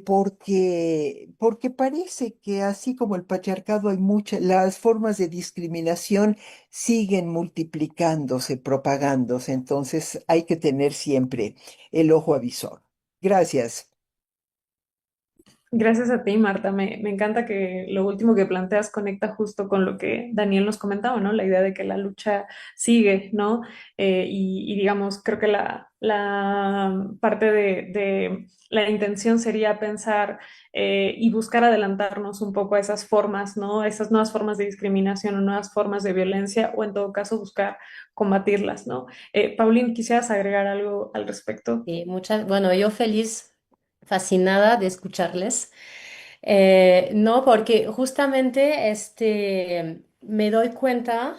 Speaker 2: porque parece que así como el patriarcado hay muchas, las formas de discriminación siguen multiplicándose, propagándose, entonces hay que tener siempre el ojo avisor. Gracias.
Speaker 1: Gracias a ti, Marta. Me encanta que lo último que planteas conecta justo con lo que Daniel nos comentaba, ¿no? La idea de que la lucha sigue, ¿no? Y digamos, creo que la parte de la intención sería pensar y buscar adelantarnos un poco a esas formas, ¿no? Esas nuevas formas de discriminación o nuevas formas de violencia, o en todo caso buscar combatirlas, ¿no? Pauline, ¿quisieras agregar algo al respecto?
Speaker 3: Y muchas, bueno, yo feliz, fascinada de escucharles. No, porque justamente me doy cuenta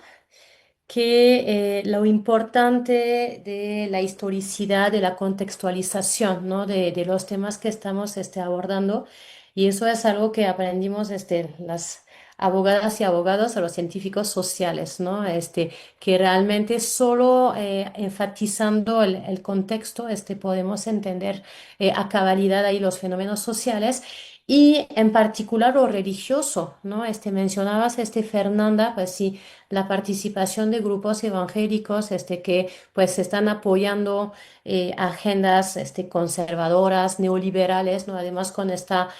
Speaker 3: que lo importante de la historicidad, de la contextualización, ¿no? De los temas que estamos abordando, y eso es algo que aprendimos las abogadas y abogados o los científicos sociales, ¿no? Que realmente solo enfatizando el contexto podemos entender a cabalidad ahí los fenómenos sociales. Y en particular lo religioso, ¿no? Mencionabas, Fernanda, pues sí, la participación de grupos evangélicos que pues están apoyando agendas conservadoras, neoliberales, ¿no? Además con esta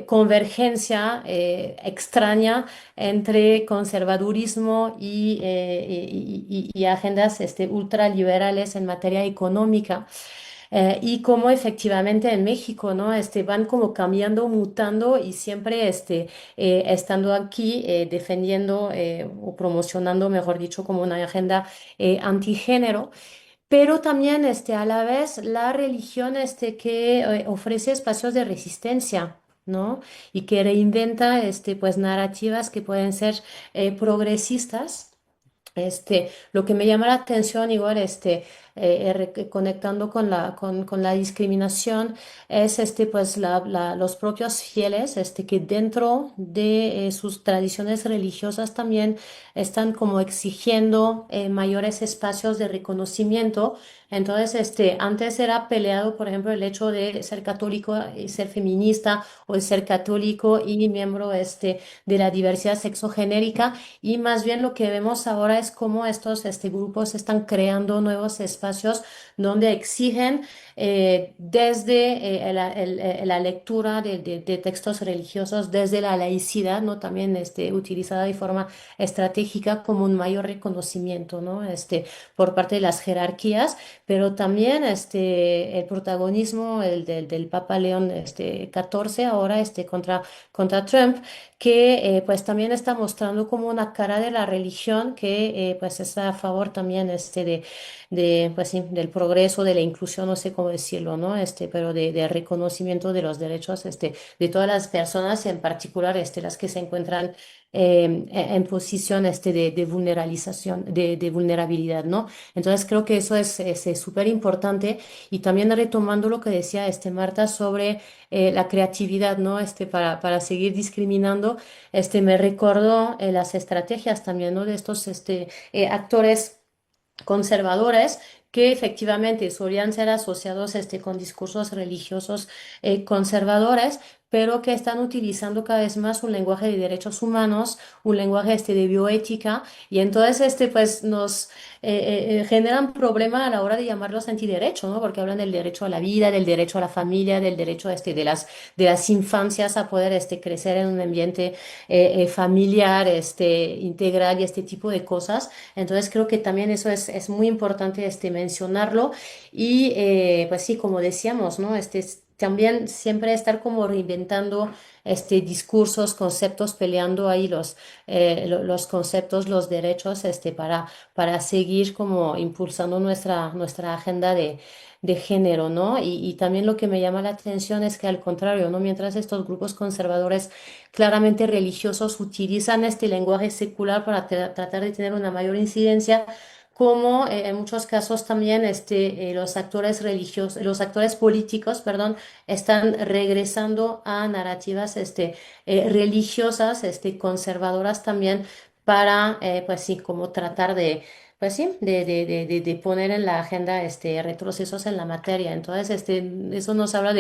Speaker 3: convergencia extraña entre conservadurismo y agendas ultraliberales en materia económica. Y cómo efectivamente en México, ¿no? Van como cambiando, mutando y siempre estando aquí defendiendo o promocionando, mejor dicho, como una agenda antigénero. Pero también a la vez la religión que ofrece espacios de resistencia, ¿no? Y que reinventa pues narrativas que pueden ser progresistas. Lo que me llama la atención, igual, conectando con con la discriminación, es pues los propios fieles, que dentro de sus tradiciones religiosas también están como exigiendo mayores espacios de reconocimiento. Entonces, antes era peleado, por ejemplo, el hecho de ser católico y ser feminista, o de ser católico y miembro de la diversidad sexogenérica, y más bien lo que vemos ahora es cómo estos grupos están creando nuevos espacios donde exigen desde la lectura de textos religiosos, desde la laicidad, ¿no? También utilizada de forma estratégica como un mayor reconocimiento, ¿no? Por parte de las jerarquías, pero también el protagonismo del Papa León XIV ahora contra Trump, que pues también está mostrando como una cara de la religión que pues está a favor también pues sí, del progreso, de la inclusión, no sé cómo decirlo, ¿no? Pero de reconocimiento de los derechos de todas las personas, en particular las que se encuentran en posición de vulneralización, de vulnerabilidad, ¿no? Entonces creo que eso es súper importante. Y también retomando lo que decía Marta sobre la creatividad, ¿no? Para seguir discriminando, me recordó las estrategias también, ¿no? De estos actores conservadores que efectivamente solían ser asociados con discursos religiosos conservadores, pero que están utilizando cada vez más un lenguaje de derechos humanos, un lenguaje de bioética, y entonces pues nos generan problema a la hora de llamarlos antiderecho, ¿no? Porque hablan del derecho a la vida, del derecho a la familia, del derecho de las infancias a poder crecer en un ambiente familiar, integral, y este tipo de cosas. Entonces creo que también eso es muy importante mencionarlo. Y pues sí, como decíamos, ¿no? También siempre estar como reinventando discursos, conceptos, peleando ahí los conceptos, los derechos, para seguir como impulsando nuestra agenda de género, ¿no? Y también lo que me llama la atención es que al contrario, ¿no? Mientras estos grupos conservadores claramente religiosos utilizan este lenguaje secular para tratar de tener una mayor incidencia, como en muchos casos también los actores religiosos, los actores políticos, perdón, están regresando a narrativas religiosas, conservadoras también, para, pues sí, como tratar de, pues sí, de poner en la agenda retrocesos en la materia. Entonces, eso nos habla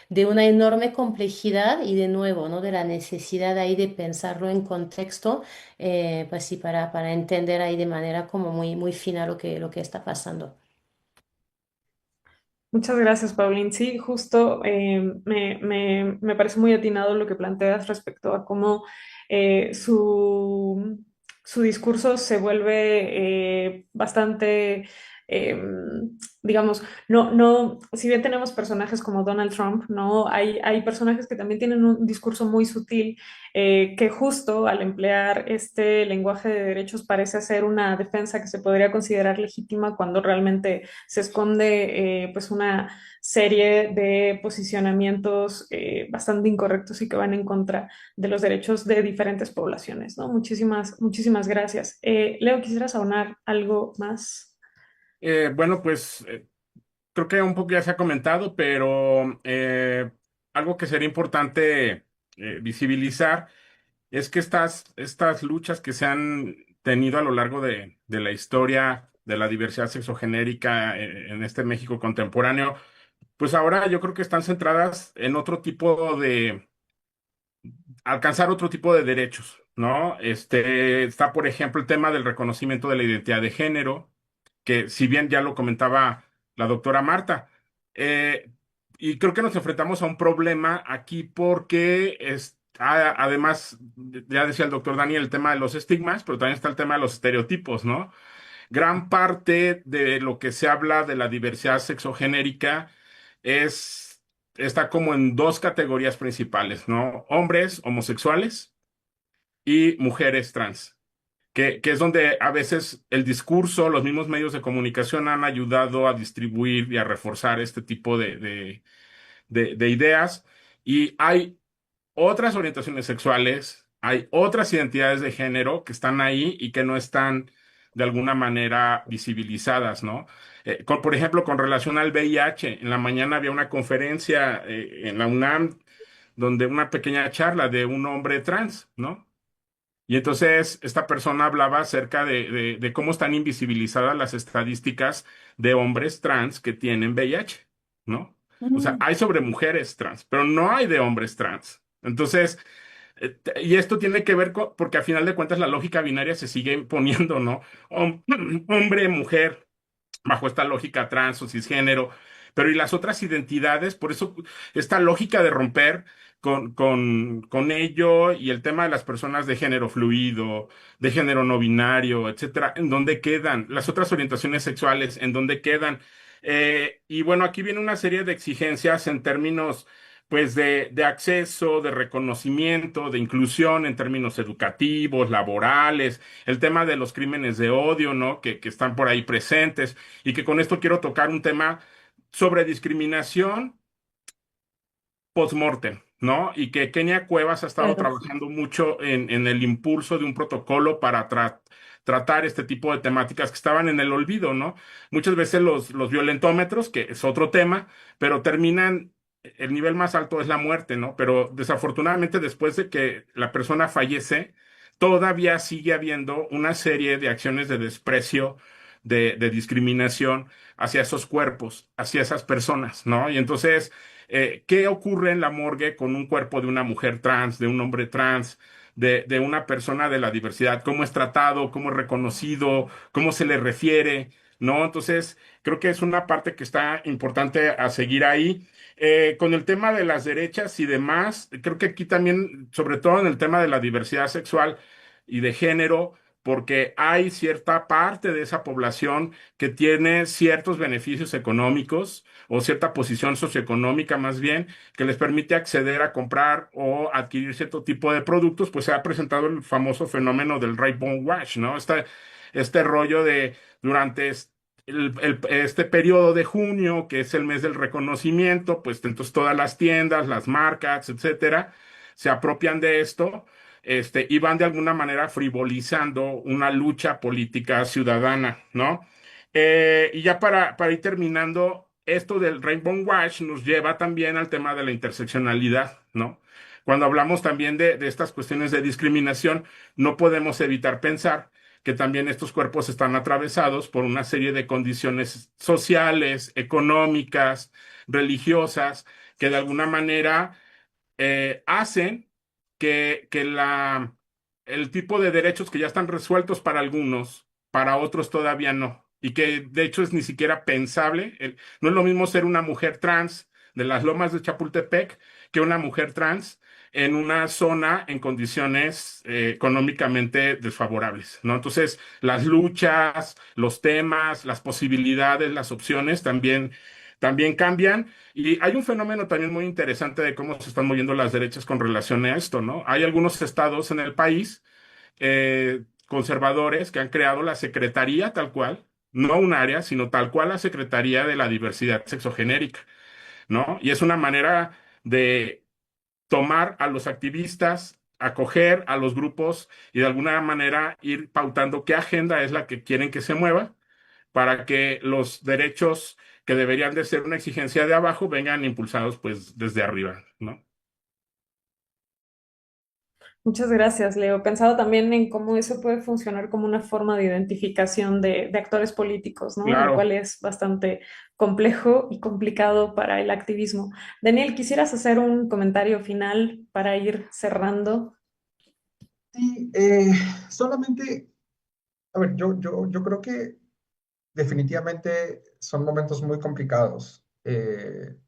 Speaker 3: de una enorme complejidad y de nuevo, ¿no? De la necesidad ahí de pensarlo en contexto, pues sí, para entender ahí de manera como muy, muy fina lo que está pasando.
Speaker 1: Muchas gracias, Paulín. Sí, justo me parece muy atinado lo que planteas respecto a cómo su discurso se vuelve bastante, eh, digamos, si bien tenemos personajes como Donald Trump, ¿no? Hay personajes que también tienen un discurso muy sutil que justo al emplear este lenguaje de derechos parece ser una defensa que se podría considerar legítima cuando realmente se esconde pues una serie de posicionamientos bastante incorrectos y que van en contra de los derechos de diferentes poblaciones, ¿no? Muchísimas gracias. Leo, ¿quisieras aunar algo más?
Speaker 4: Bueno, pues creo que un poco ya se ha comentado, pero algo que sería importante visibilizar es que estas luchas que se han tenido a lo largo de la historia de la diversidad sexogenérica en este México contemporáneo, pues ahora yo creo que están centradas en otro tipo de, alcanzar otro tipo de derechos, ¿no? Está, por ejemplo, el tema del reconocimiento de la identidad de género, que si bien ya lo comentaba la doctora Marta, eh, y creo que nos enfrentamos a un problema aquí porque además, ya decía el doctor Daniel, el tema de los estigmas, pero también está el tema de los estereotipos, ¿no? Gran parte de lo que se habla de la diversidad sexogenérica es, está como en dos categorías principales, ¿no? Hombres homosexuales y mujeres trans, que es donde a veces el discurso, los mismos medios de comunicación han ayudado a distribuir y a reforzar este tipo de ideas. Y hay otras orientaciones sexuales, hay otras identidades de género que están ahí y que no están de alguna manera visibilizadas, ¿no? Por ejemplo, con relación al VIH, en la mañana había una conferencia en la UNAM donde una pequeña charla de un hombre trans, ¿no? Y entonces esta persona hablaba acerca de cómo están invisibilizadas las estadísticas de hombres trans que tienen VIH, ¿no? O sea,
Speaker 2: Mm.
Speaker 4: hay sobre mujeres trans, pero no hay de hombres trans. Entonces, y esto tiene que ver con, porque a final de cuentas la lógica binaria se sigue imponiendo, ¿no? Hombre, mujer, bajo esta lógica trans o cisgénero, pero y las otras identidades, por eso esta lógica de romper con ello y el tema de las personas de género fluido, de género no binario, etcétera, ¿en dónde quedan? Las otras orientaciones sexuales, ¿en dónde quedan? Y bueno, aquí viene una serie de exigencias en términos pues de acceso, de reconocimiento, de inclusión en términos educativos, laborales, el tema de los crímenes de odio, ¿no? Que están por ahí presentes y que con esto quiero tocar un tema sobre discriminación post-mortem, ¿no? Y que Kenia Cuevas ha estado
Speaker 3: Claro.
Speaker 4: trabajando mucho en el impulso de un protocolo para tratar este tipo de temáticas que estaban en el olvido, ¿no? Muchas veces los violentómetros, que es otro tema, pero terminan, el nivel más alto es la muerte, ¿no? Pero desafortunadamente después de que la persona fallece, todavía sigue habiendo una serie de acciones de desprecio, de discriminación hacia esos cuerpos, hacia esas personas, ¿no? Y entonces ¿qué ocurre en la morgue con un cuerpo de una mujer trans, de un hombre trans, de una persona de la diversidad? ¿Cómo es tratado? ¿Cómo es reconocido? ¿Cómo se le refiere? ¿No? Entonces, creo que es una parte que está importante a seguir ahí. Con el tema de las derechas y demás, creo que aquí también, sobre todo en el tema de la diversidad sexual y de género, porque hay cierta parte de esa población que tiene ciertos beneficios económicos o cierta posición socioeconómica más bien, que les permite acceder a comprar o adquirir cierto tipo de productos, pues se ha presentado el famoso fenómeno del rainbow wash, ¿no? Este rollo de durante este periodo de junio, que es el mes del reconocimiento, pues entonces todas las tiendas, las marcas, etcétera, se apropian de esto. Y van de alguna manera frivolizando una lucha política ciudadana, ¿no? Y ya para ir terminando, esto del Rainbow Wash nos lleva también al tema de la interseccionalidad, ¿no? Cuando hablamos también de estas cuestiones de discriminación, no podemos evitar pensar que también estos cuerpos están atravesados por una serie de condiciones sociales, económicas, religiosas, que de alguna manera hacen que el tipo de derechos que ya están resueltos para algunos, para otros todavía no. y que de hecho es ni siquiera pensable. No es lo mismo ser una mujer trans de las Lomas de Chapultepec que una mujer trans en una zona en condiciones económicamente desfavorables, ¿no? Entonces, las luchas, los temas, las posibilidades, las opciones también cambian. Y hay un fenómeno también muy interesante de cómo se están moviendo las derechas con relación a esto, ¿no? Hay algunos estados en el país conservadores que han creado la secretaría tal cual, no un área, sino tal cual la Secretaría de la Diversidad Sexogenérica, ¿no? Y es una manera de tomar a los activistas, acoger a los grupos y de alguna manera ir pautando qué agenda es la que quieren que se mueva para que los derechos que deberían de ser una exigencia de abajo vengan impulsados pues desde arriba, ¿no?
Speaker 1: Muchas gracias, Leo. Pensado también en cómo eso puede funcionar como una forma de identificación de actores políticos, ¿no? Lo
Speaker 4: Claro.
Speaker 1: cual es bastante complejo y complicado para el activismo. Daniel, ¿quisieras hacer un comentario final para ir cerrando?
Speaker 5: Sí, solamente, a ver, yo creo que definitivamente son momentos muy complicados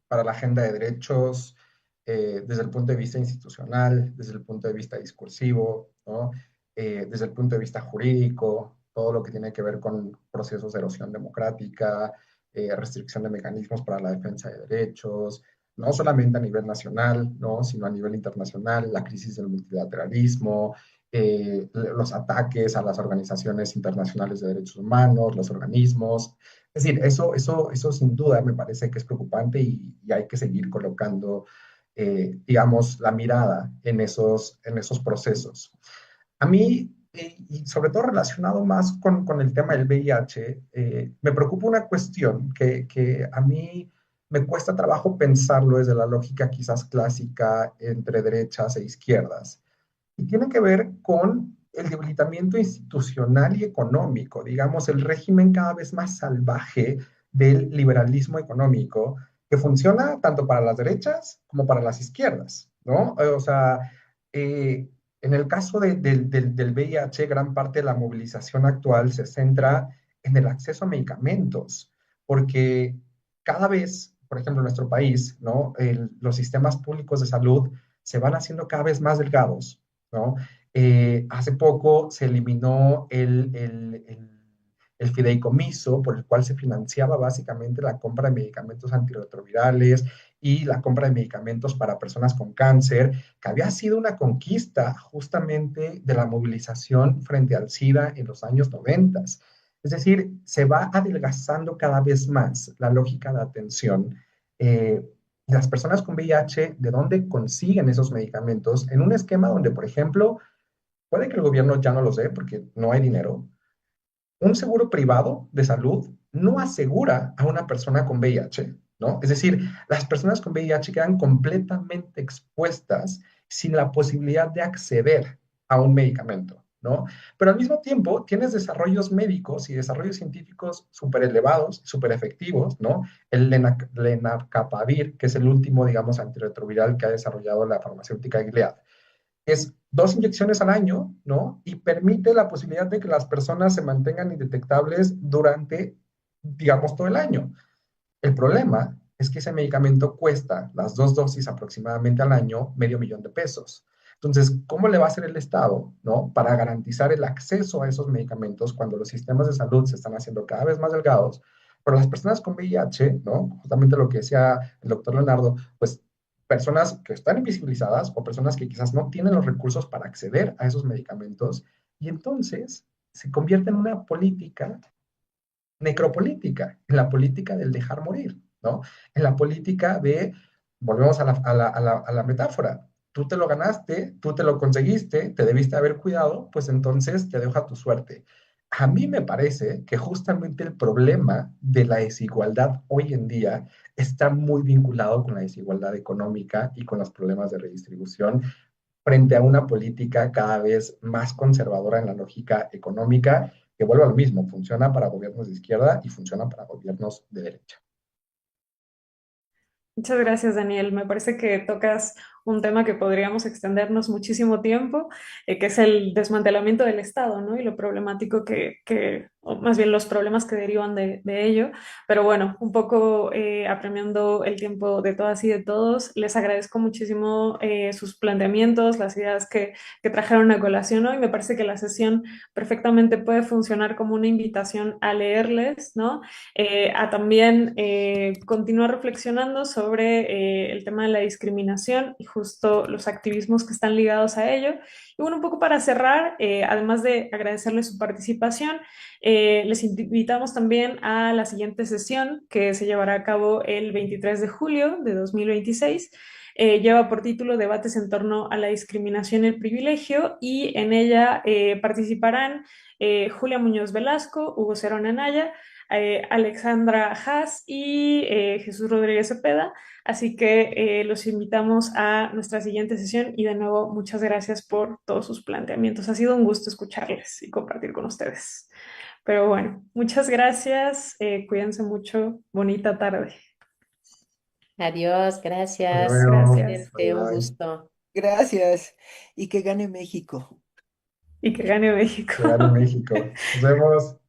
Speaker 5: para la agenda de derechos desde el punto de vista institucional, desde el punto de vista discursivo, ¿no? Desde el punto de vista jurídico, todo lo que tiene que ver con procesos de erosión democrática, restricción de mecanismos para la defensa de derechos, no solamente a nivel nacional, ¿no? Sino a nivel internacional, la crisis del multilateralismo, los ataques a las organizaciones internacionales de derechos humanos, los organismos. Es decir, eso sin duda me parece que es preocupante y hay que seguir colocando, digamos, la mirada en esos procesos. A mí, y sobre todo relacionado más con el tema del VIH, me preocupa una cuestión que a mí me cuesta trabajo pensarlo desde la lógica quizás clásica entre derechas e izquierdas y tiene que ver con el debilitamiento institucional y económico, digamos, el régimen cada vez más salvaje del liberalismo económico, que funciona tanto para las derechas como para las izquierdas, ¿no? O sea, en el caso del VIH, gran parte de la movilización actual se centra en el acceso a medicamentos, porque cada vez, por ejemplo, en nuestro país, ¿no? Los sistemas públicos de salud se van haciendo cada vez más delgados, ¿no? Hace poco se eliminó el fideicomiso por el cual se financiaba básicamente la compra de medicamentos antirretrovirales y la compra de medicamentos para personas con cáncer, que había sido una conquista justamente de la movilización frente al SIDA en los años 90. Es decir, se va adelgazando cada vez más la lógica de atención. Las personas con VIH, ¿de dónde consiguen esos medicamentos? En un esquema donde, por ejemplo, puede que el gobierno ya no los dé porque no hay dinero. Un seguro privado de salud no asegura a una persona con VIH, ¿no? Es decir, las personas con VIH quedan completamente expuestas sin la posibilidad de acceder a un medicamento, ¿no? Pero al mismo tiempo tienes desarrollos médicos y desarrollos científicos súper elevados, súper efectivos, ¿no? El lenacapavir, que es el último, digamos, antirretroviral que ha desarrollado la farmacéutica Gilead, es 2 inyecciones al año, ¿no? Y permite la posibilidad de que las personas se mantengan indetectables durante, digamos, todo el año. El problema es que ese medicamento cuesta las 2 dosis aproximadamente al año $500,000. Entonces, ¿cómo le va a hacer el Estado, ¿no? Para garantizar el acceso a esos medicamentos cuando los sistemas de salud se están haciendo cada vez más delgados? Pero las personas con VIH, ¿no? Justamente lo que decía el doctor Leonardo, pues personas que están invisibilizadas o personas que quizás no tienen los recursos para acceder a esos medicamentos y entonces se convierte en una política necropolítica, en la política del dejar morir, ¿no? En la política de, volvemos a la metáfora, tú te lo ganaste, tú te lo conseguiste, te debiste haber cuidado, pues entonces te dejo a tu suerte. A mí me parece que justamente el problema de la desigualdad hoy en día está muy vinculado con la desigualdad económica y con los problemas de redistribución frente a una política cada vez más conservadora en la lógica económica, que vuelve a lo mismo, funciona para gobiernos de izquierda y funciona para gobiernos de derecha.
Speaker 1: Muchas gracias, Daniel. Me parece que tocas un tema que podríamos extendernos muchísimo tiempo, que es el desmantelamiento del Estado, ¿no? Y lo problemático o más bien los problemas que derivan de ello. Pero bueno, un poco apremiando el tiempo de todas y de todos, les agradezco muchísimo sus planteamientos, las ideas que trajeron a colación hoy. Me parece que la sesión perfectamente puede funcionar como una invitación a leerles, ¿no? A también continuar reflexionando sobre el tema de la discriminación y justo los activismos que están ligados a ello. Y bueno, un poco para cerrar, además de agradecerles su participación, les invitamos también a la siguiente sesión que se llevará a cabo el 23 de julio de 2026. Lleva por título Debates en torno a la discriminación y el privilegio, y en ella participarán Julia Muñoz Velasco, Hugo Cerón Anaya, Alexandra Haas y Jesús Rodríguez Cepeda. Así que los invitamos a nuestra siguiente sesión y de nuevo muchas gracias por todos sus planteamientos. Ha sido un gusto escucharles y compartir con ustedes. Pero bueno, muchas gracias, cuídense mucho, bonita tarde.
Speaker 3: Adiós,
Speaker 5: Hasta
Speaker 3: gracias.
Speaker 5: luego.
Speaker 1: Gracias
Speaker 3: Excelente, un
Speaker 5: Bye bye.
Speaker 3: gusto.
Speaker 2: Gracias. Y que gane México.
Speaker 1: y que gane México.
Speaker 5: Que gane México. Nos vemos.